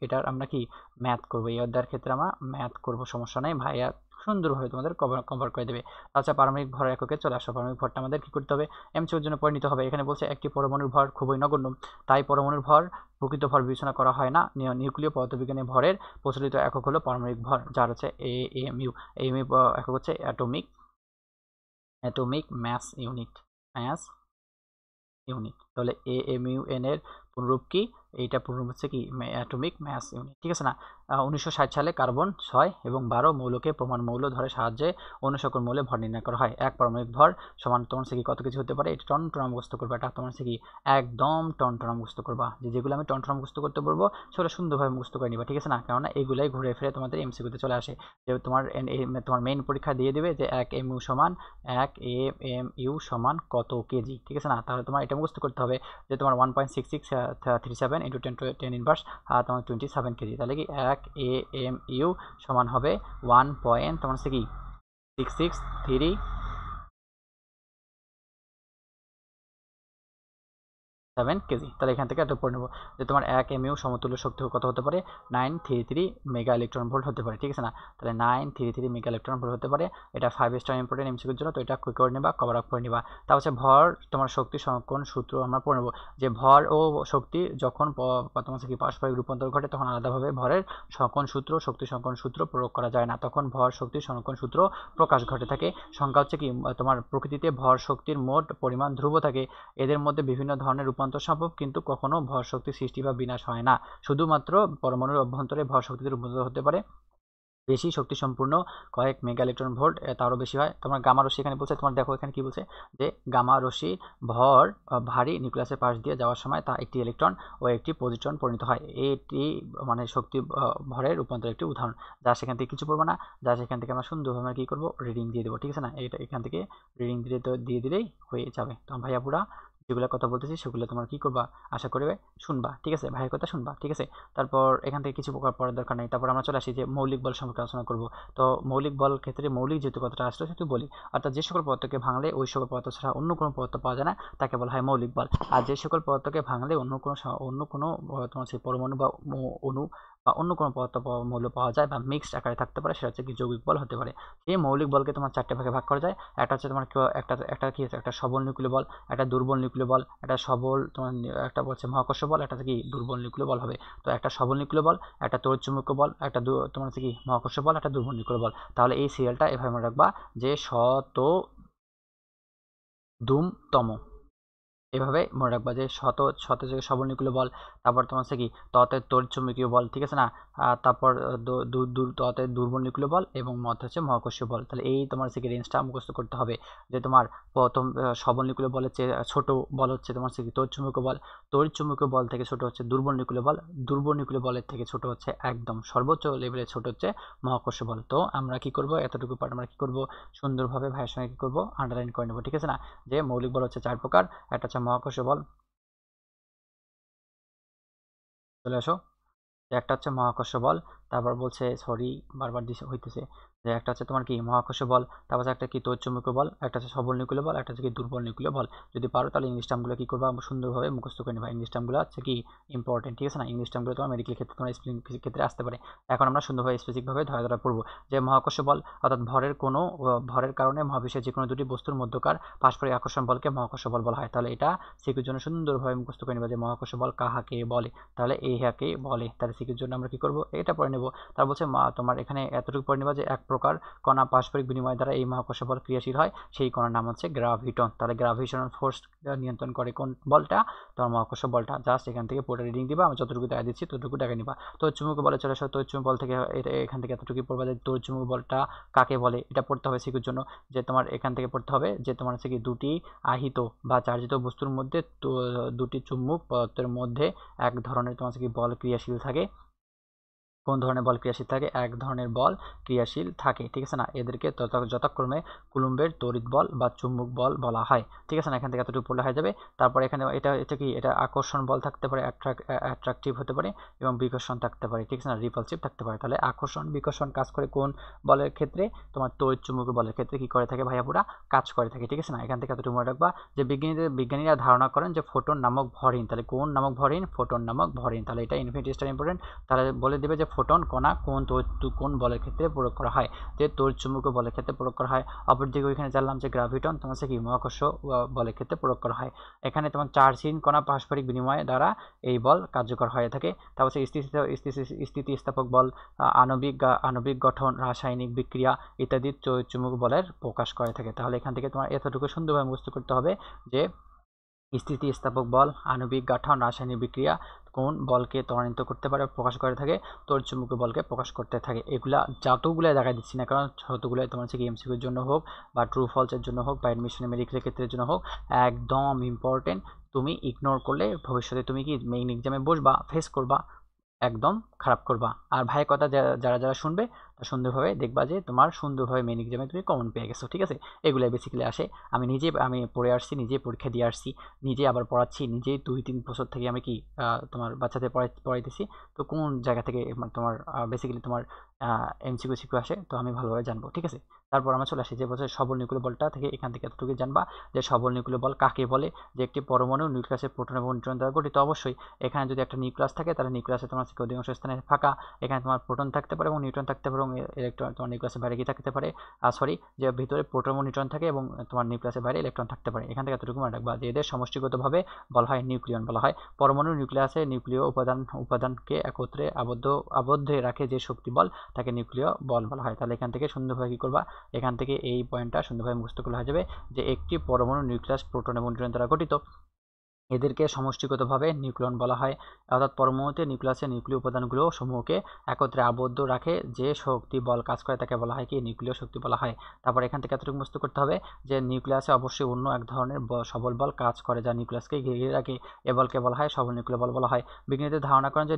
এটার আমরা কি ম্যাথ করবো, এই অধ্যায়ের ক্ষেত্রে আমরা ম্যাথ করবো, সমস্যা নেই, ভাইয়া সুন্দরভাবে তোমাদের কভার করে দেবে। তাছাড়া পারমাণবিক ভর এককে চলে আসো। পারমাণবিক ভরটা আমাদের কি করতে হবে, MCQর জন্য পরিণত হবে। এখানে বলছে একটি পরমাণুর ভর খুবই নগণ্য, তাই পরমাণুর ভর প্রকৃত ভর বিবেচনা করা হয় না। নিউক্লিয় পদার্থবিজ্ঞানের ভরের প্রচলিত একক হলো পারমাণবিক ভর, যার হচ্ছে AMU। AMU একক হচ্ছে অ্যাটমিক মাস ইউনিট। তাহলে AMUN এর পুনরূপ কি, এইটা পুনরূপ হচ্ছে কি অ্যাটমিক মাস ইউনিট, ঠিক আছে না। 1960 সালে কার্বন 6 এবং 12 মৌলকে প্রমাণ মৌল ধরে সাহায্যে অন্য সকল মৌলে ভর নির্ণয় করা হয়। এক পারমাণবিক ভর সমান তোমার কি কত কিছু হতে পারে, এটা টনটনা মুখস্থ করবা। এটা তোমার কি একদম টনটনা মুখস্থ করবা, যেগুলো আমি টনটনা মুখস্থ করতে বলবো সেগুলো সুন্দরভাবে মুখস্থ করে নিবা, ঠিক আছে না। কেননা এগুলাই ঘুরে ফিরে তোমাদের MCQতে চলে আসে। যে তোমার মেইন পরীক্ষা দিয়ে দিবে যে 1 MU সমান কত কেজি, ঠিক আছে না। তাহলে তোমার এটা মুখস্থ করতে হবে যে তোমার 1.6637 × 10 ইনভার্স তোমার 27 কেজি। তাহলে কি 1 AMU সমান হবে 1. তোমার কি 663 কেজি। তাহলে এখান থেকে এত পড়ে নেবো যে তোমার 1 MU সমতুল্য শক্তি কত হতে পারে, 933 মেগা ইলেকট্রন ভোল্ট হতে পারে, ঠিক আছে না। তাহলে 933 মেগা ইলেকট্রন ভোল্ট হতে পারে। এটা 5 স্টার ইম্পর্টেন্ট MCQর জন্য, তো এটা কুইক করে নেবা, কভার আপ করে নিবা। তারপর হচ্ছে ভর তোমার শক্তি সংরক্ষণ সূত্র আমরা পড়ে নেবো, যে ভর ও শক্তি যখন তোমার কি পারস্পরিক রূপান্তর ঘটে, তখন আলাদাভাবে ভরের সংরক্ষণ সূত্র, শক্তি সংরক্ষণ সূত্র প্রয়োগ করা যায় না, তখন ভর শক্তি সংরক্ষণ সূত্র প্রকাশ ঘটে থাকে। সংখ্যা হচ্ছে কি তোমার প্রকৃতিতে ভর শক্তির মোট পরিমাণ ধ্রুব থাকে, এদের মধ্যে বিভিন্ন ধরনের রূপান্তর সম্ভব, কিন্তু কখনো ভর শক্তি সৃষ্টি বা বিনাশ হয় না। শুধুমাত্র পরমাণুর অভ্যন্তরে ভর শক্তিতে রূপান্তর হতে পারে। বেশি শক্তি সম্পূর্ণ কয়েক মেগা ইলেকট্রন ভোল্ট, তারও বেশি হয়। তোমার গামা রশ্মি এখানে বলছে, তোমার দেখো এখানে কি বলছে, যে গামা রশ্মি ভর ভারী নিউক্লিয়াসের পাশ দিয়ে যাওয়ার সময় তা একটি ইলেকট্রন ও একটি পজিট্রন পরিণত হয়। এটি মানে শক্তি ভরের রূপান্তর একটি উদাহরণ। যা সেখান থেকে কিছু পড়বো না, যা সেখান থেকে আমরা সুন্দরভাবে কি করবো, রিডিং দিয়ে দেবো, ঠিক আছে না। এটা এখান থেকে রিডিং দিয়ে দিলেই হয়ে যাবে। তো ভাইয়া পুরা যেগুলো কথা বলতেছি সেগুলো তোমার কি করবা, আশা করবে শুনবা, ঠিক আছে, ভাইয়ের কথা শুনবা, ঠিক আছে। তারপর এখান থেকে কিছু পড়ার দরকার নেই। তারপর আমরা চলে আসি যে মৌলিক বল সম্পর্কে আলোচনা করব। তো মৌলিক বল ক্ষেত্রে মৌলিক যেহেতু কথাটা আসলো সেহেতু বলি, অর্থাৎ যে সকল পদার্থকে ভাঙলে ওই সকল পদার্থ ছাড়া অন্য কোনো পদার্থ পাওয়া যায় না, তাকে বলা হয় মৌলিক বল। আর যে সকল পদার্থকে ভাঙলে অন্য কোনো তোমার সেই পরমাণু বা অণু বা অন্য কোনো পদার্থ মৌল পাওয়া যায় বা মিক্সড আকারে থাকতে পারে, সেটা হচ্ছে কি যৌগিক বল হতে পারে। এই মৌলিক বলকে তোমার 4টে ভাগে ভাগ করা যায়। একটা হচ্ছে তোমার একটা কি আছে, একটা সবল নিউক্লিয় বল, একটা দুর্বল নিউক্লিয় বল, একটা সবল তোমার একটা বলছে মহাকর্ষ বল, একটা কি দুর্বল নিউক্লিয় বল হবে। তো একটা সবল নিউক্লিয় বল, একটা তড়িৎচুম্বকীয় বল, একটা তোমার হচ্ছে কি মহাকর্ষ বল, একটা দুর্বল নিউক্লিয় বল। তাহলে এই সিরিয়ালটা এভাবে মনে রাখবা, যে দুমতম, এভাবে মনে রাখবা, যে শত থেকে সবল নিউক্লিয় বল, তারপর তোমার হচ্ছে কি ততে তড়িৎচুম্বকীয় বল, ঠিক আছে না। তারপর ততে দুর্বল নিউক্লিয় বল এবং মত হচ্ছে মহাকর্ষীয় বল। তাহলে এই তোমার হচ্ছে কি রেঞ্জটা মুখস্থ করতে হবে, যে তোমার প্রথম সবল নিউক্লিয় বলের চেয়ে ছোট বল হচ্ছে তোমার হচ্ছে কি তড়িৎচুম্বকীয় বল, তড়িৎচুম্বকীয় বল থেকে ছোট হচ্ছে দুর্বল নিউক্লিয় বল, দুর্বল নিউক্লিয় বলের থেকে ছোট হচ্ছে একদম সর্বোচ্চ লেভেলের ছোট হচ্ছে মহাকর্ষীয় বল। তো আমরা কি করব, এতটুকু পার্ট আমরা কি করব, সুন্দরভাবে ভাইয়ের সঙ্গে কি করব, আন্ডারলাইন করে নেব, ঠিক আছে না। যে মৌলিক বল হচ্ছে 4 প্রকার, একটা হচ্ছে মহাকর্ষ বল, চলে আসো, একটা হচ্ছে মহাকর্ষ বল, তারপর বলছে সরি বারবার দিছে হইতেছে, যে একটা হচ্ছে তোমার কি মহাকর্ষীয় বল, তারপর হচ্ছে একটা কি তড়িৎচুম্বকীয় বল, একটা হচ্ছে সবল নিউক্লিয় বল, একটা হচ্ছে কি দুর্বল নিউক্লিয় বল। যদি পারো তাহলে ইংলিশ টার্মগুলো কি করবা সুন্দরভাবে মুখস্থ করে নেবা। ইংলিশ টার্মগুলো হচ্ছে কি ইম্পর্টেন্ট, ঠিক আছে না? ইংলিশ টার্মগুলো তোমার মেডিকেল ক্ষেত্রে তোমার স্পেলিং ক্ষেত্রে আসতে পারে। এখন আমরা সুন্দরভাবে স্পেসিফিকভাবে ধরা ধরা পড়বো যে মহাকর্ষীয় বল অর্থাৎ ভরের কারণে মহাবিশ্বের যে কোনো দুটি বস্তুর মধ্যকার পারস্পরিক আকর্ষণ বলকে মহাকর্ষীয় বল বলা হয়। তাহলে এটা সিকিউর জন্য সুন্দরভাবে মুখস্থ করে নেবা যে মহাকর্ষীয় বল কাহাকে বলে, তাহলে এই হাকে বলে। তাহলে সিকিউর জন্য আমরা কি করবো, এটা পড়ে নেবো। তার বলছে তোমার এখানে এতটুকু পড়ে নেবা যে এক প্রকার কণা পারস্পরিক বিনিময় দ্বারা এই মহাকর্ষীয় বল ক্রিয়াশীল হয়, সেই কণার নাম হচ্ছে গ্রাভিটন। তাহলে গ্রাভিটেশনাল ফোর্স নিয়ন্ত্রণ করে কোন বলটা, তোমার মহাকর্ষীয় বলটা। জাস্ট এখান থেকে পুরো রিডিং দিবা, আমি যতটুকু দেখা দিচ্ছি ততটুকু দেখা নিবা। তড়িৎচুম্বকীয় বলে চলে আসো, তড়িৎচুম্বক বল থেকে এখান থেকে এতটুকু পড়বা যে তড়িৎচুম্বক বলটা কাকে বলে, এটা পড়তে হবে সিকিউর জন্য। যে তোমার এখান থেকে পড়তে হবে যে তোমার হচ্ছে কি দুটি আহিত বা চার্জিত বস্তুর মধ্যে দুটি চুম্বক পদার্থের মধ্যে এক ধরনের তোমার হচ্ছে কি বল ক্রিয়াশীল থাকে। কোন ধরনের বল ক্রিয়াশীল থাকে, এক ধরনের বল ক্রিয়াশীল থাকে, ঠিক আছে না? এদেরকে যথাক্রমে কুলম্বের তড়িৎ বল বা চুম্বক বল বলা হয়, ঠিক আছে না? এখান থেকে এতটুকু পড়লে হয়ে যাবে। তারপর এখানে এটা কি, এটা আকর্ষণ বল থাকতে পারে, অ্যাট্রাকটিভ হতে পারে, এবং বিকর্ষণ থাকতে পারে, ঠিক আছে না? রিপালসিভ থাকতে পারে। তাহলে আকর্ষণ বিকর্ষণ কাজ করে কোন বলের ক্ষেত্রে, তোমার তড়িৎ চুম্বকীয় বলের ক্ষেত্রে কি করে থাকে ভাইয়া, পুরা কাজ করে থাকে, ঠিক আছে না? এখান থেকে এতটুকু মনে রাখবা যে বিজ্ঞানীরা ধারণা করেন যে ফোটন নামক ভরহীন, তাহলে কোন নামক ভরহীন, ফোটন নামক ভরহীন। তাহলে এটা ইনফিনিটি স্টার ইম্পর্টেন্ট। তাহলে বলে দেবে যে ফোটন কণা কোন বলের ক্ষেত্রে প্রয়োগ করা হয়, যে তড়িৎচুম্বকীয় বলের ক্ষেত্রে প্রয়োগ করা হয়। অপরদিকে ওইখানে জানলাম যে গ্রাভিটন তোমার কি মহাকর্ষ বলের ক্ষেত্রে প্রয়োগ করা হয়। এখানে তোমার চার্জহীন কণা পারস্পরিক বিনিময় দ্বারা এই বল কার্যকর হয়ে থাকে। তারপর স্থিতিস্থাপক বল, আণবিক গঠন, রাসায়নিক বিক্রিয়া ইত্যাদি তড়িৎচুম্বকীয় বলের প্রকাশ করে থাকে। তাহলে এখান থেকে তোমার এতটুকু সুন্দরভাবে মুখস্থ করতে হবে যে স্থিতিস্থাপক বল, আণবিক গঠন, রাসায়নিক বিক্রিয়া কোন বলকে ত্বরান্বিত করতে পারে, প্রকাশ করে থাকে, তড়িৎচুম্বকীয় বলকে প্রকাশ করতে থাকে। এগুলা যতগুলো দেখা দিচ্ছি না কারণ যতগুলো তোমার হচ্ছে এমসিকিউর জন্য হোক বা ট্রু ফলসের জন্য হোক বা অ্যাডমিশন মেডিকেলের ক্ষেত্রের জন্য হোক, একদম ইম্পর্টেন্ট। তুমি ইগনোর করলে ভবিষ্যতে তুমি কি মেইন এক্সামে বসবা, ফেস করবা, একদম খারাপ করবা। আর ভাইয়ের কথা যারা যারা শুনবে সুন্দরভাবে দেখবা যে তোমার সুন্দরভাবে মেইন এক্সামে তুমি কমন পেয়ে গেছো, ঠিক আছে? এগুলাই বেসিক্যালি আসে। আমি পড়ে আসছি, নিজে পরীক্ষা দিয়ে আসছি, নিজে আবার পড়াচ্ছি, নিজেই 2-3 বছর থেকে আমি কি তোমার বাচ্চাদের পড়াইতেছি। তো কোন জায়গা থেকে তোমার বেসিক্যালি তোমার এমসিকিউ সিকিউ আসে তো আমি ভালোভাবে জানবো, ঠিক আছে? তারপর আমরা চলে আসি যে বলছে সবল নিউক্লিয় বলটা থেকে, এখান থেকে এতটুকু জানবা যে সবল নিউক্লিয় বল কাকে বলে, যে একটি পরমাণু নিউক্লিয়াসের প্রোটন এবং নিউট্রন দ্বারা গঠিত। অবশ্যই এখানে যদি একটা নিউক্লিয়াস থাকে তাহলে নিউক্লিয়াসে তোমার অধিকাংশ স্থানে ফাঁকা, এখানে তোমার প্রোটন থাকতে পারে এবং নিউট্রন থাকতে পারে এবং ইলেকট্রন তোমার নিউক্লিয়াসের বাইরে কি থাকতে পারে, সরি, যে ভিতরে প্রোটন এবং নিউট্রন থাকে এবং তোমার নিউক্লিয়াসের বাইরে ইলেকট্রন থাকতে পারে। এখান থেকে এতটুকু মনে রাখবা যে এদের সমষ্টিগতভাবে বলা হয় নিউক্লিয়ন বলা হয়। পরমাণু নিউক্লিয়াসে নিউক্লিয় উপাদানকে একত্রে আবদ্ধে রাখে যে শক্তি বল তাকে নিউক্লিয় বল বলা হয়। তাহলে এখান থেকে সুন্দরভাবে কি করবা, এখান থেকে এই পয়েন্টটা সুন্দরভাবে মুখস্থ করলে হয়ে যাবে যে একটি পরমাণু নিউক্লিয়াস প্রোটন এবং নিউট্রন দ্বারা গঠিত, এদেরকে সমষ্টিগতভাবে নিউক্লিয়ন বলা হয়। অর্থাৎ পরমাণুতে নিউক্লিয়াসের নিউক্লিয় উপাদানগুলো সমূহকে একত্রে আবদ্ধ রাখে যে শক্তি বল কাজ করে তাকে বলা হয় কি নিউক্লিয় শক্তি বলা হয়। তারপর এখান থেকে এতটুকু মুখস্থ করতে হবে যে নিউক্লিয়াসে অবশ্যই অন্য এক ধরনের সবল বল কাজ করে যা নিউক্লিয়াসকে ঘিরে রাখে, এ বলকে বলা হয় সবল নিউক্লিয় বল বলা হয়। বিজ্ঞানীদের ধারণা করেন যে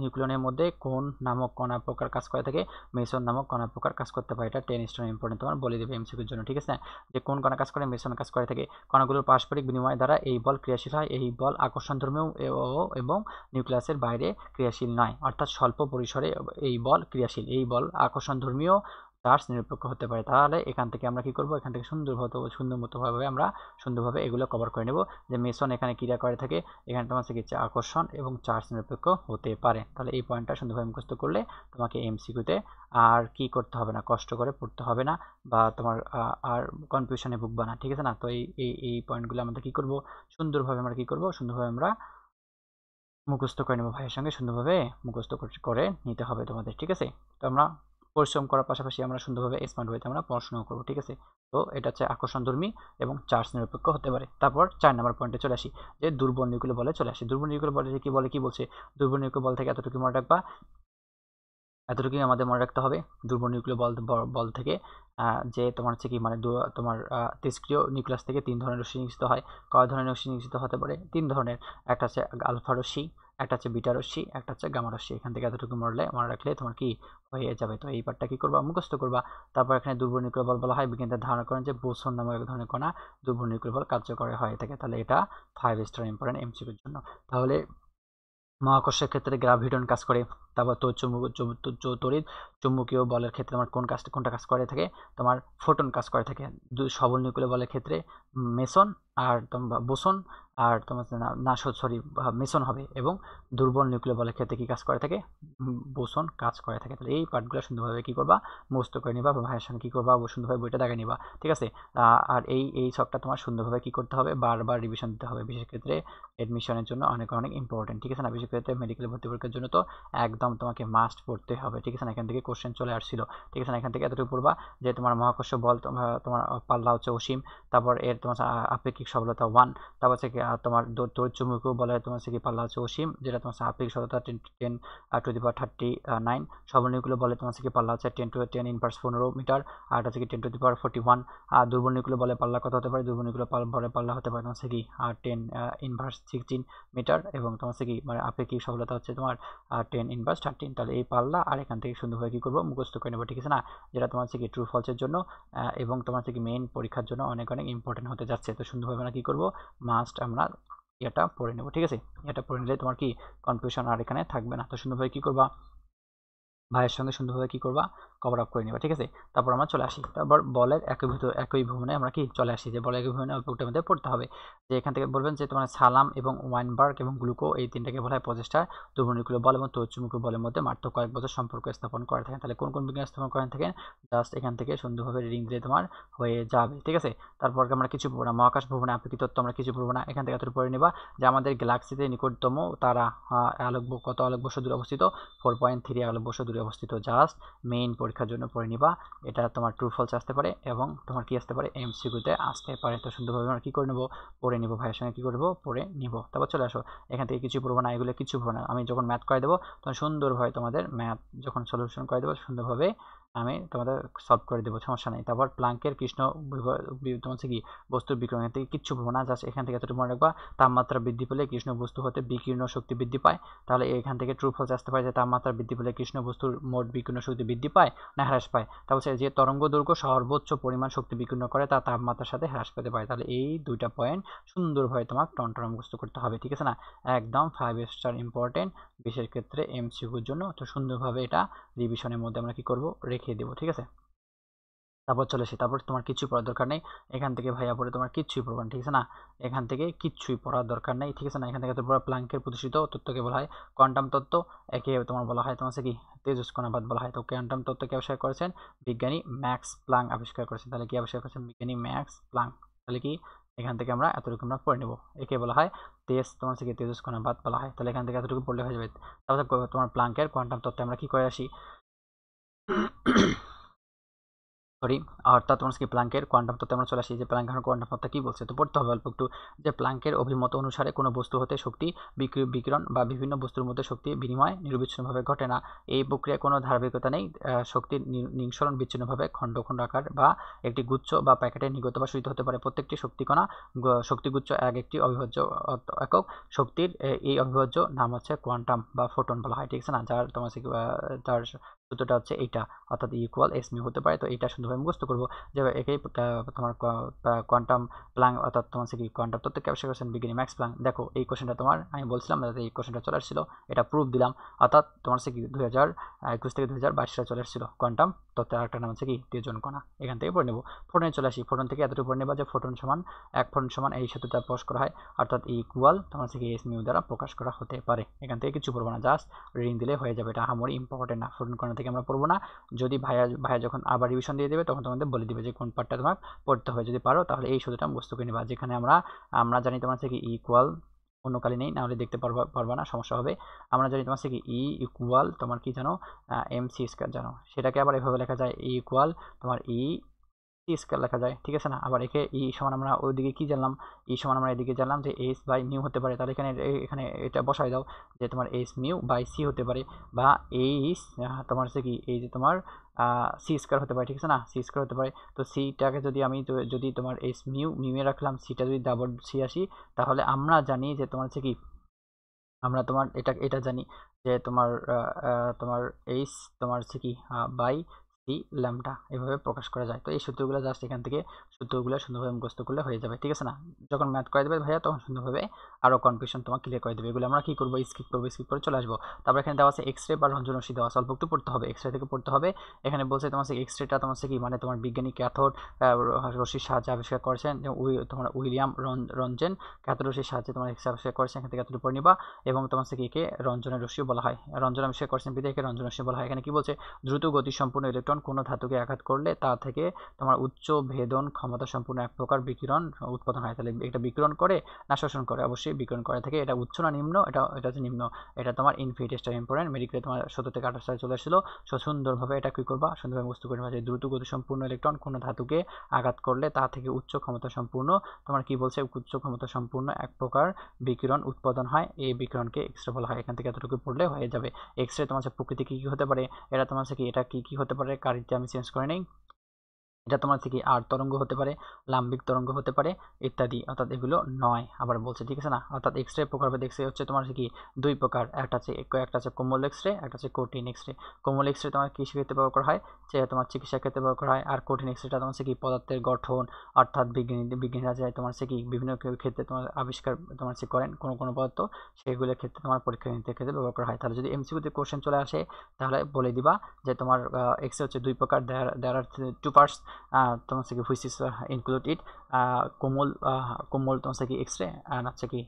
নিউক্লিয়নের মধ্যে কোন নামক কণা প্রকার কাজ করে থাকে, মেসন নামক কণা প্রকার কাজ করতে পারে। এটা 10 স্টার ইম্পর্টেন্ট, তোমার বলে দেবে এমসিকিউর জন্য, ঠিক আছে? যে কোন কণা কাজ করে, মেসন কাজ করে থাকে। কণাগুলোর পারস্পরিক বিনিময় দ্বারা এই বল ক্রিয়াশীল হয়, এই বল আকর্ষণধর্মী এবং নিউক্লিয়াসের বাইরে ক্রিয়াশীল নয়, অর্থাৎ স্বল্প পরিসরে এই বল ক্রিয়াশীল, এই বল আকর্ষণধর্মীয় চার্জ নিরপেক্ষ হতে পারে। তাহলে এখান থেকে আমরা কি করব, এখান থেকে সুন্দরভাবে আমরা সুন্দরভাবে এগুলো কভার করে নেব যে মেসন এখানে ক্রিয়া করে থাকে, এখানে তোমার হচ্ছে আকর্ষণ এবং চার্জ নিরপেক্ষ হতে পারে। তাহলে এই পয়েন্টটা সুন্দরভাবে মুখস্থ করলে তোমাকে এমসিকিউতে আর কি করতে হবে না, কষ্ট করে পড়তে হবে না বা তোমার আর কনফিউশনে ভুগবা না, ঠিক আছে না? তো এই পয়েন্টগুলো আমাদের কি করব, সুন্দরভাবে আমরা মুখস্থ করে নেব, ভাইয়ের সঙ্গে সুন্দরভাবে মুখস্থ করে নিতে হবে তোমাদের, ঠিক আছে? তো আমরা পরিশ্রম করার পাশাপাশি আমরা সুন্দরভাবে স্মার্ট ওয়েতে আমরা পড়াশোনা করবো, ঠিক আছে? তো এটা হচ্ছে আকর্ষণধর্মী এবং চার্জ নিরপেক্ষ হতে পারে। তারপর 4 নম্বর পয়েন্টে চলে আসি যে দুর্বল নিউক্লিয় বলে চলে আসি। দুর্বল নিউক্লিয় বলে কি বলছে, দুর্বল নিউক্লিয় বল থেকে এতটুকু মনে রাখবা, এতটুকুই আমাদের মনে রাখতে হবে। দুর্বল নিউক্লিয় বল থেকে যে তোমার হচ্ছে কি মানে তোমার তেজক্রিয় নিউক্লিয়াস থেকে 3 ধরনের রশ্মি নিঃসৃত হয়। কয় ধরনের রশ্মি নিঃসৃত হতে পারে? 3 ধরনের। একটা হচ্ছে আলফা রশ্মি, একটা হচ্ছে বিটা রশ্মি, একটা হচ্ছে গামা রশ্মি। এখান থেকে এতটুকু মনে রাখলে তোমার কি হয়ে যাবে। তো এই পার্টটা কি করবা, মুখস্থ করবা। তারপর এখানে দুর্বল নিউক্লিয় বল বলা হয়, বিজ্ঞানীরা ধারণা করেন যে বোসন নামক এক ধরনের কণা দুর্বল নিউক্লিয় বল কার্যকরী হয়ে থাকে। তাহলে এটা 5 স্টার ইম্পর্টেন্ট এমসিকিউর জন্য। তাহলে মহাকর্ষের ক্ষেত্রে গ্রাভিটন কাজ করে, তারপর তড়িৎ চুম্বকীয় বলের ক্ষেত্রে তোমার কোনটা কাজ করে থাকে, তোমার ফোটন কাজ করে থাকে। সবল নিউক্লিয় বলের ক্ষেত্রে মেসন আর তোমার বোসন, আর তোমার না সরি মেসন হবে, এবং দুর্বল নিউক্লিয় বলের ক্ষেত্রে কি কাজ করে থাকে, বোসন কাজ করে থাকে। তাহলে এই পার্টগুলো সুন্দরভাবে কি করবা, মুখস্থ করে নিবা, বা ভাইয়ের সঙ্গে কি করবা, সুন্দরভাবে বইটা দাগে নিবা, ঠিক আছে। আর এই সবটা তোমার সুন্দরভাবে কি করতে হবে, বারবার রিভিশন দিতে হবে, বিশেষ ক্ষেত্রে এডমিশনের জন্য অনেক অনেক ইম্পর্টেন্ট, ঠিক আছে না। বিশেষ ক্ষেত্রে মেডিকেল ভর্তি পরীক্ষার জন্য তো একদম তোমাকে মাস্ট পড়তে হবে, ঠিক আছে না। এখান থেকে কোশ্চেন চলে আসছিল, ঠিক আছে না। এখান থেকে এতটুকু পড়বা যে তোমার মহাকর্ষ বল তোমার পাল্লা হচ্ছে অসীম, তারপর এর তোমার আপেক্ষিক সবলতা 1, তারপর হচ্ছে তোমার তড়িৎ চুম্বকীয় বলে তোমার হচ্ছে কি পাল্লা হচ্ছে অসীম, যেটা তোমার আপেক্ষিক সবলতা 10 to the power 39, সবল নিউক্লিয় বলে তোমার হচ্ছে কি পাল্লা হচ্ছে 10 × 10⁻15 মিটার, আর হচ্ছে কি 10 to the power 41। আর দুর্বল নিউক্লিয় বলে পাল্লা কত হতে পারে, দুর্বল নিউক্লিয় বলে পাল্লা হতে পারে তোমার হচ্ছে কি 10⁻16 মিটার, এবং তোমার হচ্ছে কি মানে আপেক্ষিক সবলতা হচ্ছে তোমার 10⁻13। তাহলে এই পাল্লা আর এখান থেকে সুন্দরভাবে কি করবো, মুখস্থ করে নেবো, ঠিক আছে না। যেটা তোমার হচ্ছে কি ট্রু ফলসের জন্য এবং তোমার হচ্ছে কি মেইন পরীক্ষার জন্য অনেক অনেক ইম্পর্টেন্ট হতে যাচ্ছে। তো সুন্দরভাবে আমরা কি করবো, মাস্ট আমরা এটা পড়ে নেবো, ঠিক আছে। এটা পড়ে নিলে তোমার কি কনফিউশন আর এখানে থাকবে না। তো সুন্দরভাবে কি করবা, ভাইয়ের সঙ্গে সুন্দরভাবে কি করবা, কভার আপ করে নিবা, ঠিক আছে। তারপর আমরা চলে আসি, তারপর বলের একই ভ্রমণে আমরা কি চলে আসি, যে বলের একই ভ্রমণে অল্পটা মধ্যে পড়তে হবে। যে এখান থেকে বলবেন যে তোমার সালাম এবং ওয়াইনবার্গ এবং গ্লুকো, এই তিনটাকে বলা হয় প্রচেষ্টা দুর্বল নিউক্লিয় বল এবং তড়িৎ চুম্বকীয় বলের মধ্যে মাত্র কয়েক বছর সম্পর্ক স্থাপন করে থাকেন। তাহলে কোন কোন বিজ্ঞান স্থাপন করেন থাকেন, জাস্ট এখান থেকে সুন্দরভাবে রিডিং দিলে তোমার হয়ে যাবে, ঠিক আছে। তারপর আমরা কিছু পড়বো না, মহাকাশ ভ্রমণে আপেক্ষিক তত্ত্ব আমরা কিছু পড়বো না। এখান থেকে এতটুকু পড়ে নিবা যে আমাদের গ্যালাক্সিতে নিকটতম তারা কত আলোকবর্ষ দূরে অবস্থিত, 4.3 আলোকবর্ষ দূরে অবস্থিত। জাস্ট মেইন পরীক্ষার জন্য পড়ে নিবা, এটা তোমার ট্রু ফলস আসতে পারে এবং তোমার কি আসতে পারে, এমসিকিউতে আসতে পারে। তো সুন্দরভাবে আমরা কি করে নেবো, পড়ে নিবো, ভাইয়ের সঙ্গে কি করবো, পড়ে নিব। তারপর চলে আসো, এখান থেকে কিছু পড়বো না, এগুলো কিছু পড়বো না। আমি যখন ম্যাথ করে দেবো তখন সুন্দরভাবে তোমাদের ম্যাথ যখন সলিউশন করে দেবো সুন্দরভাবে আমি তোমাদের সলভ করে দেবো, সমস্যা নেই। তারপর প্লাঙ্কের কৃষ্ণ তোমার হচ্ছে কি বস্তুর বিকিরণ, থেকে কিচ্ছু পড়বো না, জাস্ট এখান থেকে এতটুকু মনে রাখবা, তাপমাত্রা বৃদ্ধি পেলে কৃষ্ণ বস্তু হতে বিকিরণ শক্তি বৃদ্ধি পায়। তাহলে এখান থেকে ট্রু ফলস আসতে পারে যে তাপমাত্রা বৃদ্ধি পেলে কৃষ্ণ বস্তুর মোট বিকিরণ শক্তি বৃদ্ধি পায় না হ্রাস পায়। তাহলে যে তরঙ্গ দৈর্ঘ্য সর্বোচ্চ পরিমাণ শক্তি বিকিরণ করে তা তাপমাত্রার সাথে হ্রাস পেতে পারে। তাহলে এই দুইটা পয়েন্ট সুন্দরভাবে তোমার টনটন মুখস্থ করতে হবে, ঠিক আছে না। একদম 5 স্টার ইম্পর্টেন্ট বিশেষ ক্ষেত্রে এমসিকিউর জন্য। তো সুন্দরভাবে এটা রিভিশনের মধ্যে আমরা কি করব, রেখে দেবো, ঠিক আছে। তারপর চলে আসি, তারপর তোমার কিছুই পড়ার দরকার নেই এখান থেকে, ভাইয়া পড়ে তোমার কিচ্ছুই পড়বা না, ঠিক আছে না। এখান থেকে কিচ্ছুই পড়ার দরকার নেই, ঠিক আছে না। এখান থেকে তোমার প্লাঙ্কের প্রতিষ্ঠিত তত্ত্বকে বলা হয় কোয়ান্টাম তত্ত্ব, একে তোমার বলা হয় তোমার কি তেজস্কণাবাদ বলা হয়। তো কোয়ান্টাম তত্ত্বকে আবিষ্কার করেছেন বিজ্ঞানী ম্যাক্স প্লাঙ্ক আবিষ্কার করেছেন। তাহলে কি আবিষ্কার করেছেন, বিজ্ঞানী ম্যাক্স প্লাঙ্ক। তাহলে কি এখান থেকে আমরা এতটুকু আমরা পড়ে নেব, একে বলা হয় তোমার কি তেজস্কণাবাদ বলা হয়। তাহলে এখান থেকে এতটুকু পড়লে হয়ে যাবে। তারপরে তোমার প্লাঙ্কের কোয়ান্টাম তত্ত্বে আমরা কি করে আসি, সরি, অর্থাৎ তোমার কি প্লাঙ্কের কোয়ান্টাম তত্ত্বে আমরা চলে আসি, যে প্লাঙ্কের কোয়ান্টাম তত্ত্ব কি বলছে, তো পড়তে হবে অল্প একটু। যে প্লাঙ্কের অভিমত অনুসারে কোনো বস্তু হতে শক্তি বিকিরণ বা বিভিন্ন বস্তুর মধ্যে শক্তি বিনিময় নিরবিচ্ছিন্নভাবে ঘটে না। এই প্রক্রিয়ায় কোনো ধারাবাহিকতা নেই। শক্তির নিঃসরণ বিচ্ছিন্নভাবে খণ্ড খণ্ড আকার বা একটি গুচ্ছ বা প্যাকেটে নির্গত বা শোষিত হতে পারে। প্রত্যেকটি শক্তিকণা শক্তিগুচ্ছ একটি অবিভাজ্য একক শক্তির এই অবিভাজ্য নাম হচ্ছে কোয়ান্টাম বা ফোটন বলা হয়, ঠিক আছে না। যার তোমার যার সূত্রটা হচ্ছে এইটা, অর্থাৎ ইকুয়াল এস মিউ হতে পারে। তো এইটা সুন্দরভাবে মুখস্থ করবো, যে একেই তোমার কোয়ান্টাম প্লাং, অর্থাৎ তোমার কি কোয়ান্টাম তত্ত্বকে আবিষ্কার করেছেন বিজ্ঞানী ম্যাক্স প্লাং। দেখো এই কোশ্চেনটা তোমার আমি বলছিলাম এই কোশ্চেনটা চলে আসছিল, এটা প্রুফ দিলাম। অর্থাৎ তোমার কি 2021 থেকে 2022 সালে চলে আসছিল কোয়ান্টাম তত্ত্বের আরেকটা নাম হচ্ছে কি তির্যন কণা। এখান থেকে পড়ে নেবো। ফোটনে চলে আসি, ফোটন থেকে এতটুকু পড়ে নেবা যে ফোটন সমান এক ফোটন সমান এই সূত্রটা প্রকাশ করা হয়, অর্থাৎ ইকুয়াল তোমার কি এস মিউ দ্বারা প্রকাশ করা হতে পারে। এখান থেকে কিছু পড়বো না, জাস্ট রিডিং দিলে হয়ে যাবে, এটা আহামরি ইম্পর্টেন্ট না। ফোটন কণা থেকে আমরা পড়বো না, যদি ভাইয়া যখন আবার রিভিশন দিয়ে দেবে তখন তোমাদের বলে দিবে যে কোন পার্টটা তোমার পড়তে হবে। যদি পারো তাহলে এই সূত্রটা মুখস্থ করে নিবা, যেখানে আমরা জানি তোমার কি ইকুয়াল অন্য কালি নেই, নাহলে দেখতে পারবা না, সমস্যা হবে। আমরা জানি তোমার কি ই ইকুয়াল তোমার কি জানো, এম সি স্কয়ার জানো, সেটাকে আবার এভাবে লেখা যায় ই ইকুয়াল তোমার ই টি স্কয়ার লেখা যায়, ঠিক আছে না। আবার একে ই সমান আমরা ওইদিকে কি জানলাম, ই সমান আমরা এদিকে জানলাম যে এস বাই মিউ হতে পারে। তাহলে এখানে এটা বসাই দাও যে তোমার এস মিউ বাই সি হতে পারে, বা এইস তোমার হচ্ছে কি এই যে তোমার সি স্কয়ার হতে পারে, ঠিক আছে না, সি স্কয়ার হতে পারে। তো সিটাকে যদি আমি যদি তোমার এস মিউ রাখলাম, সিটা যদি ডাবল সি আসি, তাহলে আমরা জানি যে তোমার হচ্ছে কি আমরা তোমার এটা জানি যে তোমার তোমার এইচ তোমার হচ্ছে কি বাই সি ল্যামডা এভাবে প্রকাশ করা যায়। তো এই সূত্রগুলো জাস্ট এখান থেকে সূত্রগুলো সুন্দরভাবে মুখস্থ করলে হয়ে যাবে, ঠিক আছে না? যখন ম্যাথ করে দেবে ভাইয়া তখন সুন্দরভাবে আরও কনফিউশন তোমাকে ক্লিয়ার করে দেবে। এগুলো আমরা কী করবো, স্কিপ করে চলে আসবো। তারপর এখানে দেওয়া আছে এক্স রে বা রঞ্জন রশ্মি দেওয়া আছে, অল্প একটু পড়তে হবে, এক্স রে থেকে পড়তে হবে। এখানে বলছে তোমার এক্স রেটা তোমার কি মানে তোমার বিজ্ঞানী ক্যাথোড রশ্মির সাহায্যে আবিষ্কার করেছেন, তোমার উইলিয়াম রঞ্জেন ক্যাথোড রশ্মির সাহায্যে তোমার এক্স রে আবিষ্কার করেছেন, এখান থেকে এতটুকু পড়ে নিবা। এবং তোমার একে রঞ্জনের রশ্মি বলা হয়, রঞ্জন আবিষ্কার করেছেন বিধে একে রঞ্জন রশ্মি বলা হয়। এখানে কি বলছে, দ্রুত গতিসম্পন্ন ইলেকট্রন কোনো ধাতুকে আঘাত করলে তা থেকে তোমার উচ্চ ভেদন ক্ষমতা সম্পূর্ণ এক প্রকার বিকিরণ উৎপাদন হয়। তাহলে এটা বিকিরণ করে না শোষণ করে? অবশ্যই বিকিরণ করে থাকে। এটা উচ্চ না নিম্ন? এটা হচ্ছে নিম্ন। এটা তোমার ইনফিনিটেস্টটা ইম্পর্টেন্ট, মেডিকেলে তোমার 17 থেকে 28 সালে চলে আসছিল। সো সুন্দরভাবে এটা কি করবা, সুন্দরভাবে বস্তু করবা যে দ্রুত গতিসম্পন্ন ইলেকট্রন কোনো ধাতুকে আঘাত করলে তা থেকে উচ্চ ক্ষমতা সম্পূর্ণ তোমার কি বলছে, উচ্চ ক্ষমতা সম্পূর্ণ এক প্রকার বিকিরণ উৎপাদন হয়, এই বিকিরণকে এক্স রে বলা হয়। এখান থেকে এতটুকু পড়লে হয়ে যাবে। এক্স রে তোমার প্রকৃতি কি হতে পারে, এটা তোমার কি এটা কি হতে পারে, কারিতে আমি চেঞ্জ করে নেই। এটা তোমার থেকে আর তরঙ্গ হতে পারে, লাম্বিক তরঙ্গ হতে পারে ইত্যাদি, অর্থাৎ এগুলো নয় আবার বলছে, ঠিক আছে না? অর্থাৎ এক্স রে প্রকারভেদ এক্স রে হচ্ছে তোমার কি দুই প্রকার, একটা আছে কোমল এক্স রে, একটা হচ্ছে কঠিন এক্স রে। কোমল এক্স রে তোমার কৃষি ক্ষেত্রে ব্যবহার করা হয়, যে তোমার চিকিৎসা ক্ষেত্রে ব্যবহার করা হয়। আর কঠিন এক্স রেটা তোমার কি পদার্থের গঠন, অর্থাৎ বিজ্ঞানীরা যায় তোমার কি বিভিন্ন ক্ষেত্রে তোমার আবিষ্কার তোমার করেন কোনো পদার্থ, সেগুলোর ক্ষেত্রে তোমার পরীক্ষা নিরীক্ষার ক্ষেত্রে ব্যবহার করা হয়। তাহলে যদি এমসিকিউতে কোশ্চেন চলে আসে তাহলে বলে দিবা যে তোমার এক্স রে হচ্ছে দুই প্রকার, দেয়ার আর টু পার্টস, তোমার কি হুইচ ইজ ইনক্লুড ইট কোমল তোমার কি এক্স রে আর হচ্ছে কি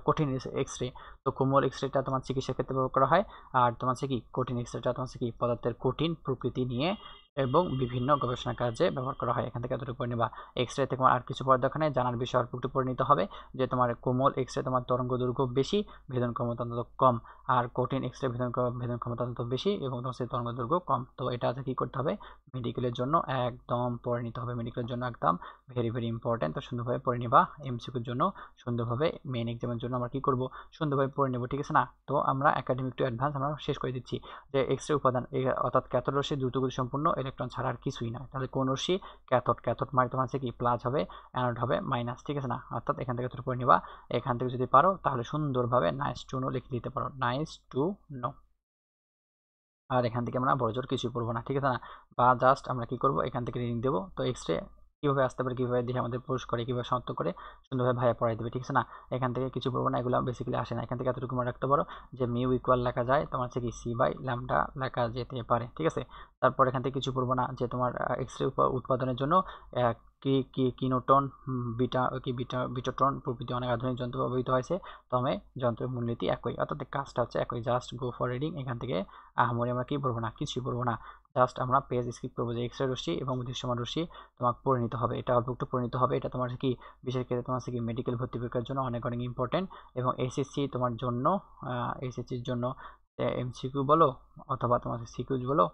কঠিন এক্স রে। তো কোমল এক্স রেটা তোমার চিকিৎসা ক্ষেত্রে ব্যবহার করা হয়, আর তোমার কি কঠিন এক্স রেটা তোমার কি পদার্থের কঠিন প্রকৃতি নিয়ে এবং বিভিন্ন গবেষণা কাজে ব্যবহার করা হয়। এখান থেকে এতটুকু পড়ে নিবা। এক্স রে থেকে আর কিছু পড়ার দরকার নেই, জানার বিষয় অল্প একটু পড়ে নিতে হবে যে তোমার কোমল এক্স রে তোমার তরঙ্গ দৈর্ঘ্য বেশি, ভেদন ক্ষমতা অন্তত কম, আর কঠিন এক্স রে ভেদন ক্ষমতা অন্তত বেশি এবং তোমার সেই তরঙ্গ দৈর্ঘ্য কম। তো এটা কি করতে হবে, মেডিকেলের জন্য একদম পড়ে নিতে হবে, মেডিকেলের জন্য একদম ভেরি ভেরি ইম্পর্টেন্ট। তো সুন্দরভাবে পড়ে নিবা, এমসিকিউর জন্য সুন্দরভাবে, মেইন এক্সামের জন্য আমরা কি করব, সুন্দরভাবে পড়ে নেব, ঠিক আছে না? তো আমরা একাডেমিক টু অ্যাডভান্স আমরা শেষ করে দিচ্ছি যে এক্স রে উপাদান অর্থাৎ ক্যাথোড রশ্মি দ্রুতগতি সম্পূর্ণ ইলেকট্রন ছাড়া আর কিছুই নয়। তাহলে কোন রশ্মি, ক্যাথোড মানে তোমার কি প্লাস হবে, অ্যানোড হবে মাইনাস, ঠিক আছে না? অর্থাৎ এখান থেকে পড়ে নিবা। এখান থেকে যদি পারো তাহলে সুন্দরভাবে নাইস টু নো লিখে দিতে পারো, নাইস টু নো। আর এখান থেকে আমরা বড়জোর কিছুই পড়বো না, ঠিক আছে না? বা জাস্ট আমরা কি করব, এখান থেকে রিডিং দেবো। তো এক্স রে কীভাবে আসতে পারে, কীভাবে দেখে আমাদের পুরুষ করে, কীভাবে শনাক্ত করে সুন্দরভাবে ভাইয়া পড়াই দেবে, ঠিক আছে না? এখান থেকে কিছু পড়বো না, এগুলো বেসিক্যালি আসে না। এখান থেকে এতটুকু মনে রাখতে পারো যে মিউ ইকুয়াল লেখা যায় তোমার কি সি বাই ল্যামডা লেখা যেতে পারে, ঠিক আছে? তারপর এখান থেকে কিছু পড়বো না যে তোমার এক্স রে উৎপাদনের জন্য কিনোটন, বিটোটন প্রভৃতি অনেক আধুনিক যন্ত্র ব্যবহৃত হয়েছে, তবে যন্ত্রের মূলনীতি একই, অর্থাৎ কাজটা হচ্ছে একই। Just go for reading. এখান থেকে আহামরি আমরা কি পড়বো না, কিছুই পড়বো না, জাস্ট আমরা পেজ স্কিপ করবো যে এক্স রে রশ্মি এবং দৃশ্যমান রশ্মি তোমাকে পড়ে নিতে হবে, এটা অল্প একটু পড়ে নিতে হবে। এটা তোমার কি বিশেষ করে তোমার কি মেডিকেল ভর্তি পরীক্ষার জন্য অনেক অনেক ইম্পর্টেন্ট, এবং এসএসসি তোমার জন্য এসএসসির জন্য এমসিকিউ বলো অথবা তোমার সিকিউজ বলো,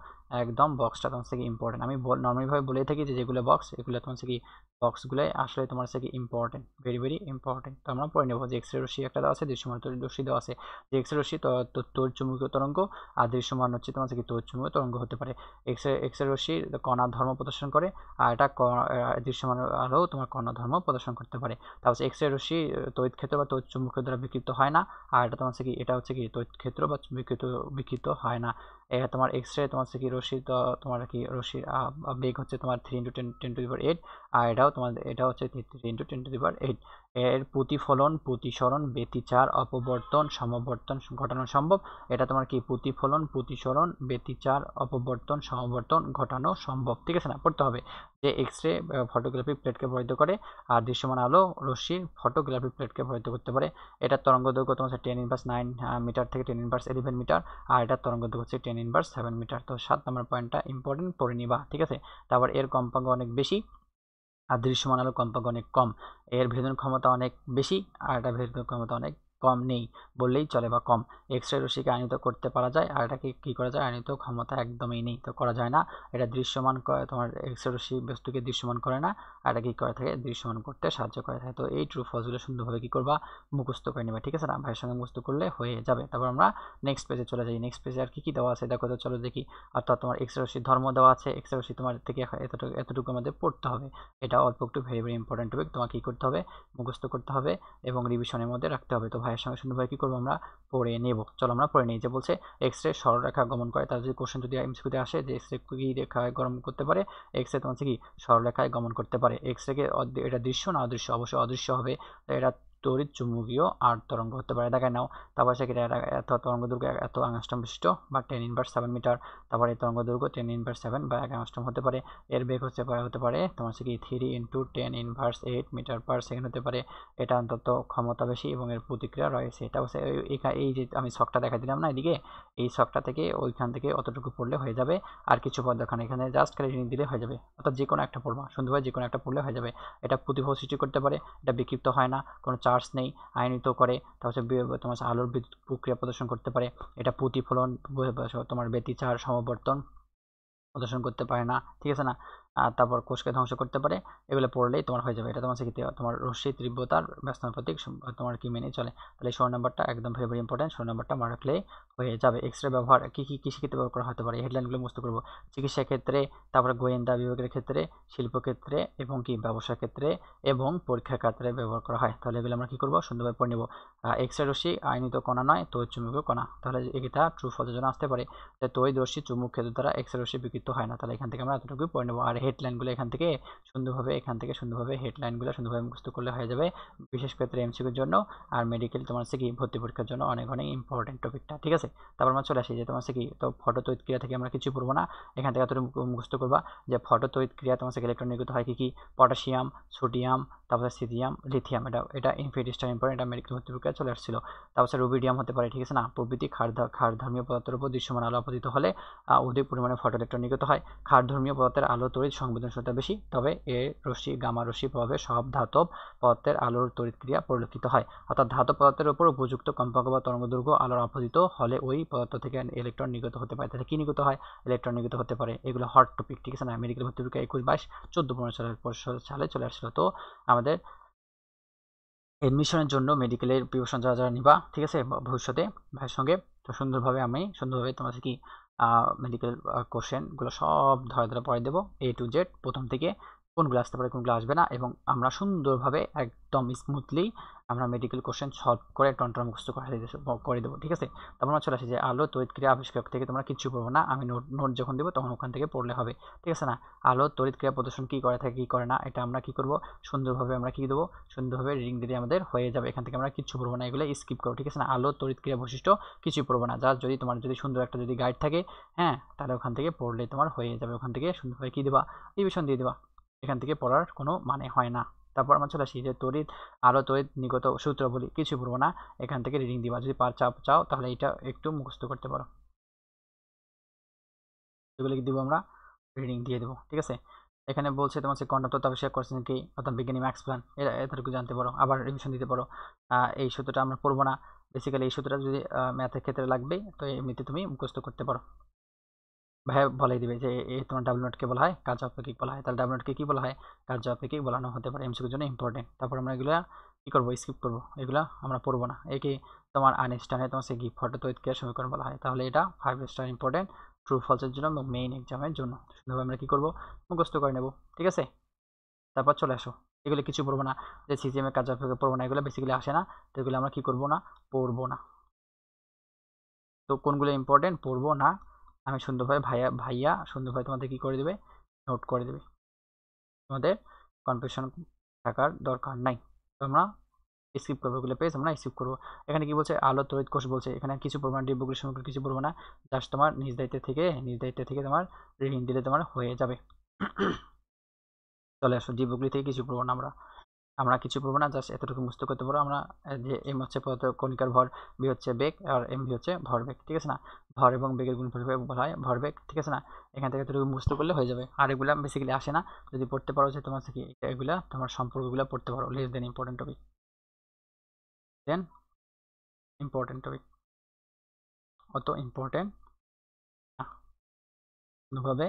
একদম বক্সটা তোমার থেকে ইম্পর্টেন্ট। আমি নর্মালিভাবে বলে থাকি যে যেগুলো বক্স, এগুলো তোমার কি বক্সগুলো আসলে তোমার থেকে ইম্পর্টেন্ট, ভেরি ভেরি ইম্পর্টেন্ট। তো আমরা পড়ে নেবো যে এক্স রে রশ্মি একটা দেওয়া আছে, দৃশ্যমান রশ্মি দেওয়া আছে। যে এক্স রে রশ্মি তড়িৎচুম্বকীয় তরঙ্গ, আর দৃশ্যমান হচ্ছে তোমার কি তড়িৎচুম্বকীয় তরঙ্গ হতে পারে। এক্স রে রশ্মি কণার ধর্ম প্রদর্শন করে, আর এটা দৃশ্যমান আলো তোমার কণা ধর্ম প্রদর্শন করতে পারে। তারপর এক্স রে রশ্মি তড়িৎ ক্ষেত্র বা তড়িৎ চুম্বকীয় দ্বারা বিকৃত হয় না, আর এটা তোমার কি এটা হচ্ছে কি তড়িৎ ক্ষেত্র বা বিকৃত হয় না। তোমার এক্স রে তোমার কি রশ্মি, তো তোমার কি রশ্মির বেগ হচ্ছে তোমার 3 × 10⁸, আর এটা হচ্ছে 3 × 10⁸। এর প্রতিফলন, প্রতিসরণ, ব্যতিচার, অপবর্তন, সমবর্তন ঘটানো সম্ভব। এটা তোমার কি প্রতিফলন, প্রতিসরণ, ব্যতিচার, অপবর্তন, সমবর্তন ঘটানো সম্ভব, ঠিক আছে না? পড়তে হবে যে এক্স রে ফটোগ্রাফিক প্লেটকে প্রভাবিত করে, আর দৃশ্যমান আলো রশ্মির ফটোগ্রাফিক প্লেটকে প্রভাবিত করতে পারে। এটার তরঙ্গ দৈর্ঘ্য তোমার 10⁻৯ মিটার থেকে 10⁻11 মিটার, আর এটার তরঙ্গ দৈর্ঘ্য হচ্ছে 10⁻7 মিটার। তো 7 নম্বর পয়েন্টটা ইম্পর্টেন্ট, পড়ে নিবা, ঠিক আছে? তারপর এর কম্পাঙ্ক অনেক বেশি, আর দৃশ্যমান আলোর কম্পাঙ্ক অনেক কম। এর ভেদন ক্ষমতা অনেক বেশি, আর এটা ভেদন ক্ষমতা অনেক কম নেই বললেই চলে, বা কম। এক্স রে রশ্মিকে আয়নিত করতে পারা যায়, আর এটাকে কী করা যায়, আয়নিত ক্ষমতা একদমই নেই, তো করা যায় না। এটা দৃশ্যমান করে, তোমার এক্স রে রশ্মি বস্তুকে দৃশ্যমান করে না, আর এটা কী করে থাকে, দৃশ্যমান করতে সাহায্য করে থাকে। তো এই ট্রু ফলসগুলো সুন্দরভাবে কী করবা, মুখস্থ করে নেবা, ঠিক আছে না? ভাইয়ের সঙ্গে মুখস্থ করলে হয়ে যাবে। তারপর আমরা নেক্সট পেজে চলে যাই। নেক্সট পেজে আর কী দেওয়া আছে দেখো তো, চলো দেখি। অর্থাৎ তোমার এক্স রে রশ্মির ধর্ম দেওয়া আছে। এক্স রে রশ্মি তোমার থেকে এতটুকু আমাদের পড়তে হবে, এটা অল্প একটু ভেরি ভেরি ইম্পর্টেন্ট টপিক, তোমাকে কী করতে হবে, মুখস্থ করতে হবে এবং রিভিশনের মধ্যে রাখতে হবে। তো ভাই ভাইয়ের সঙ্গে সুন্দরভাবে কী করবো আমরা পড়ে নেব। চলো আমরা পড়ে নিই। যে বলছে এক্স রে সরলরেখা গমন করে, তার যদি কোশ্চেন যদি এমসিকিউতে আসে যে এক্স রে কী রেখায় গমন করতে পারে, এক্স রে তোমার হচ্ছে কি সরলরেখায় গমন করতে পারে। এক্স রে কে এটা দৃশ্য না অদৃশ্য? অবশ্যই অদৃশ্য হবে। এটা তড়িৎ চুম্বকীয় আর তরঙ্গ হতে পারে। দেখায় নাও। তারপর সেক্ষেত্রে এত তরঙ্গ দৈর্ঘ্য এত অ্যাংস্ট্রম বিশিষ্ট বা 10⁻7 মিটার। তারপরে এই তরঙ্গ দৈর্ঘ্য 10⁻7 বা 1 অ্যাংস্ট্রম হতে পারে। এর বেগ হতে পারে তোমার হচ্ছে কি 3 × 10⁸ মিটার পার সেকেন্ড হতে পারে। এটা অন্তত ক্ষমতা বেশি এবং এর প্রতিক্রিয়া রয়েছে। এটা হচ্ছে এই যে আমি ছকটা দেখা দিলাম না এদিকে, এই ছকটা থেকে ওইখান থেকে অতটুকু পড়লে হয়ে যাবে। আর কিছু পদ দেখানো, এখানে জাস্ট খালি রিডিং দিলে হয়ে যাবে। অর্থাৎ যে কোনো একটা পড়বা, সুন্দরভাবে যে কোনো একটা পড়লে হয়ে যাবে। এটা প্রতিফল সৃষ্টি করতে পারে, এটা বিক্ষিপ্ত হয় না, কোনো চার্জ নেই, আয়নিত করে, তারপর তোমার আলোর বিদ্যুৎ প্রক্রিয়া প্রদর্শন করতে পারে। এটা প্রতিফলন, তোমার ব্যতিচার, সমবর্তন প্রদর্শন করতে পারে না, ঠিক আছে না। আর তারপর কোষকে ধ্বংস করতে পারে। এগুলো পড়লেই তোমার হয়ে যাবে। এটা তোমার কি তোমার রশ্মি তীব্রতার ব্যস্তানুপাতিক তোমার কি মেনে চলে। তাহলে 16 নাম্বারটা একদম ভেরি ভেরি ইম্পর্টেন্ট। 16 নাম্বারটা মনে রাখলেই হয়ে যাবে। এক্স রে ব্যবহার কি কি কৃষিক্ষেত্রে ব্যবহার করা হতে পারে, হেডলাইনগুলো মুখস্থ করবো। চিকিৎসা ক্ষেত্রে, তারপরে গোয়েন্দা বিভাগের ক্ষেত্রে, শিল্পক্ষেত্রে এবং কি ব্যবসা ক্ষেত্রে এবং পরীক্ষা ক্ষেত্রে ব্যবহার করা হয়। তাহলে এগুলো আমরা কি করবো, সুন্দরভাবে পড়ে নেব। এক্স রে রশ্মি আয়নিত কণা নয়, তড়িৎ চুম্বকীয় কণা। তাহলে এটা ট্রু ফলসের জন্য আসতে পারে। তড়িৎ রশ্মি চুম্বক ক্ষেত্র দ্বারা এক্স রে রশ্মি বিকৃত হয় না। তাহলে এখান থেকে আমরা এতটুকু পড়ে নেব। আর হেডলাইনগুলো এখান থেকে সুন্দরভাবে হেডলাইনগুলো সুন্দরভাবে মুখস্থ করলে হয়ে যাবে। বিশেষ ক্ষেত্রে এমসিকিউর জন্য আর মেডিকেল তোমার হচ্ছে কি ভর্তি পরীক্ষার জন্য অনেক অনেক ইম্পর্টেন্ট টপিকটা, ঠিক আছে। তারপর আমরা চলে আসি যে তোমার হচ্ছে কি তো ফটো তড়িৎ ক্রিয়া থেকে আমরা কিছু পড়বো না। এখান থেকে এতটুকু মুখস্থ করবা যে ফটো তড়িৎ ক্রিয়া তোমার হচ্ছে ইলেকট্রন নির্গত হয় কি কি, পটাশিয়াম, সোডিয়াম, তারপরে সিজিয়াম, লিথিয়াম। এটা ইনফিনিটি ইম্পর্টেন্ট, এটা মেডিকেল ভর্তি পরীক্ষায় চলে আসছিল। তারপর রুবিডিয়াম হতে পারে, ঠিক আছে না। প্রভৃতি ক্ষারধর্মীয় পদার্থের উপর দৃশ্যমান আলো আপতিত হলে অধিক পরিমাণে ফটো ইলেকট্রন নির্গত হয়। ক্ষারধর্মীয় পদার্থের আলো তড়িৎ সংবেদনশীলতা বেশি, তবে এর রশ্মি গামা রশ্মি প্রভাবে সব ধাতব পদার্থের আলোর তড়িৎ ক্রিয়া পরিলক্ষিত হয়। অর্থাৎ ধাতব পদার্থের উপর উপযুক্ত কম্পাঙ্ক বা তরঙ্গদৈর্ঘ্য আলোর আপতিত হলে ওই পদার্থ থেকে ইলেকট্রন নির্গত হতে পারে। তাহলে কি নির্গত হয়, ইলেকট্রন নির্গত হতে পারে। এগুলো হট টপিক, ঠিক আছে না। মেডিকেল ভর্তি পরীক্ষা 21, 22, 14, 15 সালে চলে আসছিল। তো আমাদের এডমিশনের জন্য মেডিকেলের প্রিপারেশন যারা যারা নিবা, ঠিক আছে, ভবিষ্যতে ভাইয়ের সঙ্গে, তো সুন্দরভাবে তোমাদের কি মেডিকেল কোশ্চেনগুলো সব ধরে ধরে পড়াই দেবো A to Z, প্রথম থেকে কোনগুলো আসতে পারে কোনগুলো আসবে না, এবং আমরা সুন্দরভাবে একদম স্মুথলি আমরা মেডিকেল কোশ্চেন সলভ করে টনটন মুখস্থ করে দেবো, ঠিক আছে। তারপর আমরা চলে আসি যে আলো তড়িৎ ক্রিয়া আবিষ্কার থেকে তোমরা কিছু পড়বো না, আমি নোট যখন দেবো তখন ওখান থেকে পড়লে হবে, ঠিক আছে না। আলো তড়িৎ ক্রিয়া প্রদর্শন কি করে থাকে কি করে না, এটা আমরা কি করবো, সুন্দরভাবে আমরা কি দেবো, সুন্দরভাবে রিডিং দিলে আমাদের হয়ে যাবে। এখান থেকে আমরা কিছু পড়বো না, এগুলো স্কিপ করো, ঠিক আছে না। আলো তড়িৎ ক্রিয়া বৈশিষ্ট্য কিছুই পড়বো না, জাস্ট যদি তোমার যদি সুন্দর একটা যদি গাইড থাকে, হ্যাঁ, তাহলে ওখান থেকে পড়লে তোমার হয়ে যাবে। ওখান থেকে সুন্দরভাবে কি দেবা, রিভিশন দিয়ে দেবা। এখান থেকে পড়ার কোনো মানে হয় না। তারপর আমরা চলে আসি যে আলো তড়িৎ নিগত সূত্র বলি, কিছু পড়বো না, এখান থেকে রিডিং দিবা। যদি চাও তাহলে এটা একটু মুখস্থ করতে পারো। এগুলো কি দিব আমরা, রিডিং দিয়ে দেবো, ঠিক আছে। এখানে বলছে তোমার হচ্ছে কন্ডাক্টর আবিষ্কার করছেন কি, অর্থাৎ বিজ্ঞানী ম্যাক্স প্ল্যাঙ্ক, এতটুকু জানতে পারো, আবার রিভিশন দিতে পারো। এই সূত্রটা আমরা পড়বো না, বেসিক্যালি এই সূত্রটা যদি ম্যাথের ক্ষেত্রে লাগবে, তো এমনিতে তুমি মুখস্থ করতে পারো। ভাই বলাই দিবে যে এই তোমার ডাব্লিউ নটকে বলা হয় কার্য আপেক্ষিক বলা হয়। তাহলে ডাব্লিউ নটকে কি বলা হয়, কার্য আপেক্ষিক বলানো হতে পারে। এমসিকিউর জন্য ইম্পর্টেন্ট। তারপর আমরা এগুলো কি করবো, স্কিপ করবো, এগুলো আমরা পড়বো না। একে তোমার আইনস্টাইনের তোমার সে গিফট ফটো তড়িৎ ক্রিয়া সমীকরণ বলা হয়। তাহলে এটা 5 স্টার ইম্পর্টেন্ট ট্রু ফলসের জন্য এবং মেইন এক্সামের জন্য। সুন্দরভাবে আমরা কি করবো, মুখস্থ করে নেবো, ঠিক আছে। তারপর চলে আসো, এগুলো কিছু পড়বো না, যে সিজিএম এর কার্য আপেক্ষিক পড়বো না, এগুলো বেসিক্যালি আসে না, তো এগুলো আমরা কি করবো না, পড়বো না। তো কোনগুলো ইম্পর্টেন্ট পড়বো না, আমি সুন্দরভাবে ভাইয়া সুন্দরভাবে তোমাদের কি করে দেবে, নোট করে দেবে। তোমাদের কনফিউশন থাকার দরকার নাই। তো আমরা স্কিপ করবো, এগুলো পেজ আমরা স্কিপ করবো। এখানে কি বলছে, আলো তড়িৎ কোষ বলছে, এখানে কিছু পড়বো না, ডিম্বগুলির সমগ্র কিছু পড়বো না, জাস্ট তোমার নিজ দায়িত্ব থেকে তোমার রিডিং দিলে তোমার হয়ে যাবে। চলে আসো, ডিম্বগুলি থেকে কিছু পড়বো না আমরা কিছু পড়বো না, জাস্ট এতটুকু মুক্ত করতে পারো আমরা, যে এম হচ্ছে কণিকার ভর, বি হচ্ছে বেগ, আর এম ভি হচ্ছে ভরবেগ, ঠিক আছে না। ভর এবং বেগের গুণফল বলা হয় ভরবেগ, ঠিক আছে না। এখান থেকে এতটুকু মুক্ত করলে হয়ে যাবে। আর এগুলা বেসিক্যালি আসে না, যদি পড়তে পারো যে তোমার কি এগুলা তোমার সম্পর্কগুলো পড়তে পারো, লেস দেন ইম্পর্টেন্ট টপিক, দেন ইম্পর্টেন্ট টপিক, অত ইম্পর্টেন্ট না। ভাবে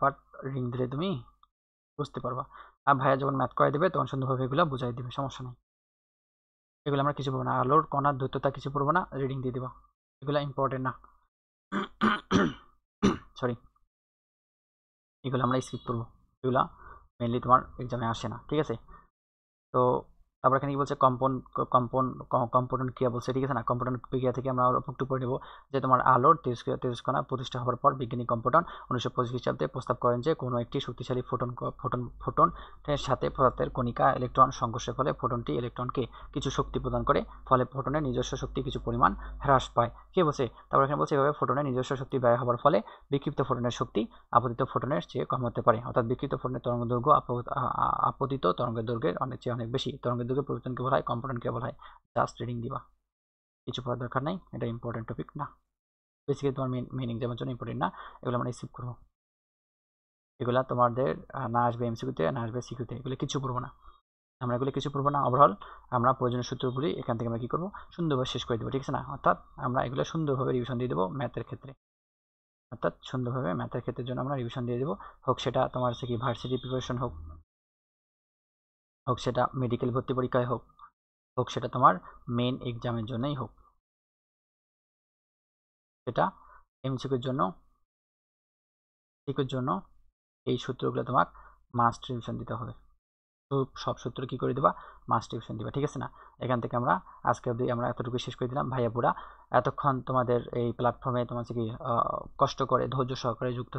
পার্ট রিং দিলে তুমি বুঝতে পারবা। আর ভাইয়া যখন ম্যাথ করে দেবে তখন সুন্দরভাবে এগুলো বুঝাই দেবে, সমস্যা নেই। এগুলো আমরা কিছু পড়বো না, আলোর কণার দ্বৈততা কিছু পড়বো না, রিডিং দিয়ে দেবো, এগুলো ইম্পর্টেন্ট না। সরি, এগুলো আমরা স্কিপ করবো, এগুলো মেনলি তোমার এক্সামে আসে না, ঠিক আছে। তো তারপর এখানে কি বলছে কম্পোনেন্ট ক্রিয়া বলছে, ঠিক আছে না। কম্পোনেন্ট ক্রিয়া থেকে আমরা একটু পড়ে নেব যে তোমার আলোর তেজস্কণা প্রতিষ্ঠা হওয়ার পর বিজ্ঞানী কম্পটন 1925 খ্রিস্টাব্দে প্রস্তাব করেন যে কোনো একটি শক্তিশালী ফোটনের সাথে পদার্থের কণিকা ইলেকট্রন সংঘর্ষের ফলে ফোটনটি ইলেকট্রনকে কিছু শক্তি প্রদান করে, ফলে ফোটনের নিজস্ব শক্তি কিছু পরিমাণ হ্রাস পায়। কে বলছে? তারপর এখানে বলছে এভাবে ফোটনের নিজস্ব শক্তি ব্যয় হওয়ার ফলে বিক্ষিপ্ত ফোটনের শক্তি আপতিত ফোটনের চেয়ে কম হতে পারে, অর্থাৎ বিক্ষিপ্ত ফোটনের তরঙ্গ দৈর্ঘ্য আপতিত তরঙ্গের দৈর্ঘ্যের অনেক বেশি। তরঙ্গের দৈর্ঘ্য পরিবর্তনকে বলা হয় কম্পোনেন্ট ক্রিয়া বলা হয়। জাস্ট রিডিং দিবা, কিছু পড়ার দরকার নাই, এটা ইম্পর্টেন্ট টপিক না, বেসিক্যালি তোমার মেইন এক্সামের জন্য ইম্পর্টেন্ট না, এগুলো আমরা রিসিভ করবো। এগুলা তোমাদের না আসবে এমসিকিউতে, না আসবে সিকিউতে, এগুলো কিছু পড়বো না আমরা, এগুলো কিছু পড়বো না। ওভারঅল আমরা প্রয়োজনীয় সূত্রগুলি এখান থেকে আমরা কি করবো, সুন্দরভাবে শেষ করে দেবো, ঠিক আছে না। অর্থাৎ আমরা এগুলো সুন্দরভাবে রিভিশন দিয়ে দেবো ম্যাথের ক্ষেত্রে, অর্থাৎ সুন্দরভাবে ম্যাথের ক্ষেত্রের জন্য আমরা রিভিশন দিয়ে দেবো, হোক সেটা তোমার হচ্ছে কি ভার্সিটি প্রিপারেশন হোক, হোক সেটা মেডিকেল ভর্তি পরীক্ষায় হোক, হোক সেটা তোমার মেন এক্সামের জন্যই হোক, সেটা এমসিকিউর জন্য এই সূত্রগুলো তোমার মাস্ট রিভিশন দিতে হবে। সব সূত্র কি করে দিবা, মাস্ট রিভিশন দিবা, ঠিক আছে না। এখান থেকে আমরা আজকে অবধি আমরা এতটুকু শেষ করে দিলাম ভাইয়া পুরা। এতক্ষণ তোমাদের এই প্ল্যাটফর্মে তোমার কি কষ্ট করে ধৈর্য সহকারে যুক্ত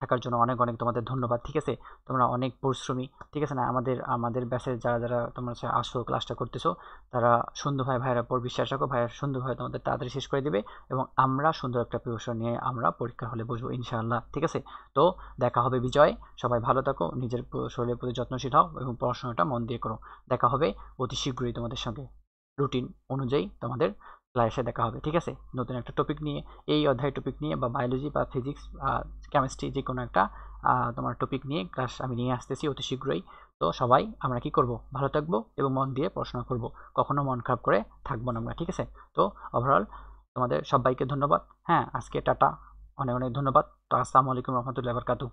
থাকার জন্য অনেক তোমাদের ধন্যবাদ, ঠিক আছে। তোমরা অনেক পরিশ্রমী, ঠিক আছে না। আমাদের ব্যাচে যারা তোমরা আসো ক্লাসটা করতেছো, তারা সুন্দরভাবে ভাইয়ের উপর বিশ্বাস রাখো, ভাইয়ের সুন্দরভাবে তোমাদের তাড়াতাড়ি শেষ করে দিবে এবং আমরা সুন্দর একটা প্রিপারেশন নিয়ে আমরা পরীক্ষা হলে বসবো ইনশাআল্লাহ, ঠিক আছে। তো দেখা হবে বিজয়, সবাই ভালো থাকো, নিজের শরীরের প্রতি যত্নশীল হও এবং পড়াশোনাটা মন দিয়ে করো। দেখা হবে অতি শীঘ্রই তোমাদের সঙ্গে, রুটিন অনুযায়ী তোমাদের ক্লাসে দেখা হবে, ঠিক আছে। নতুন একটা টপিক নিয়ে, এই অধ্যায় টপিক নিয়ে বা বায়োলজি বা ফিজিক্স কেমিস্ট্রি যে কোনো একটা তোমার টপিক নিয়ে ক্লাস আমি নিয়ে আসতেছি অতি শীঘ্রই। তো সবাই আমরা কি করব, ভালো থাকবো এবং মন দিয়ে পড়াশোনা করব, কখনো মন খারাপ করে থাকবো না আমরা, ঠিক আছে। তো ওভারঅল তোমাদের সবাইকে ধন্যবাদ। হ্যাঁ, আজকে টাটা, অনেক ধন্যবাদ। তো আসসালামু আলাইকুম রহমতুল্লাহি ওয়া বারাকাতুহু।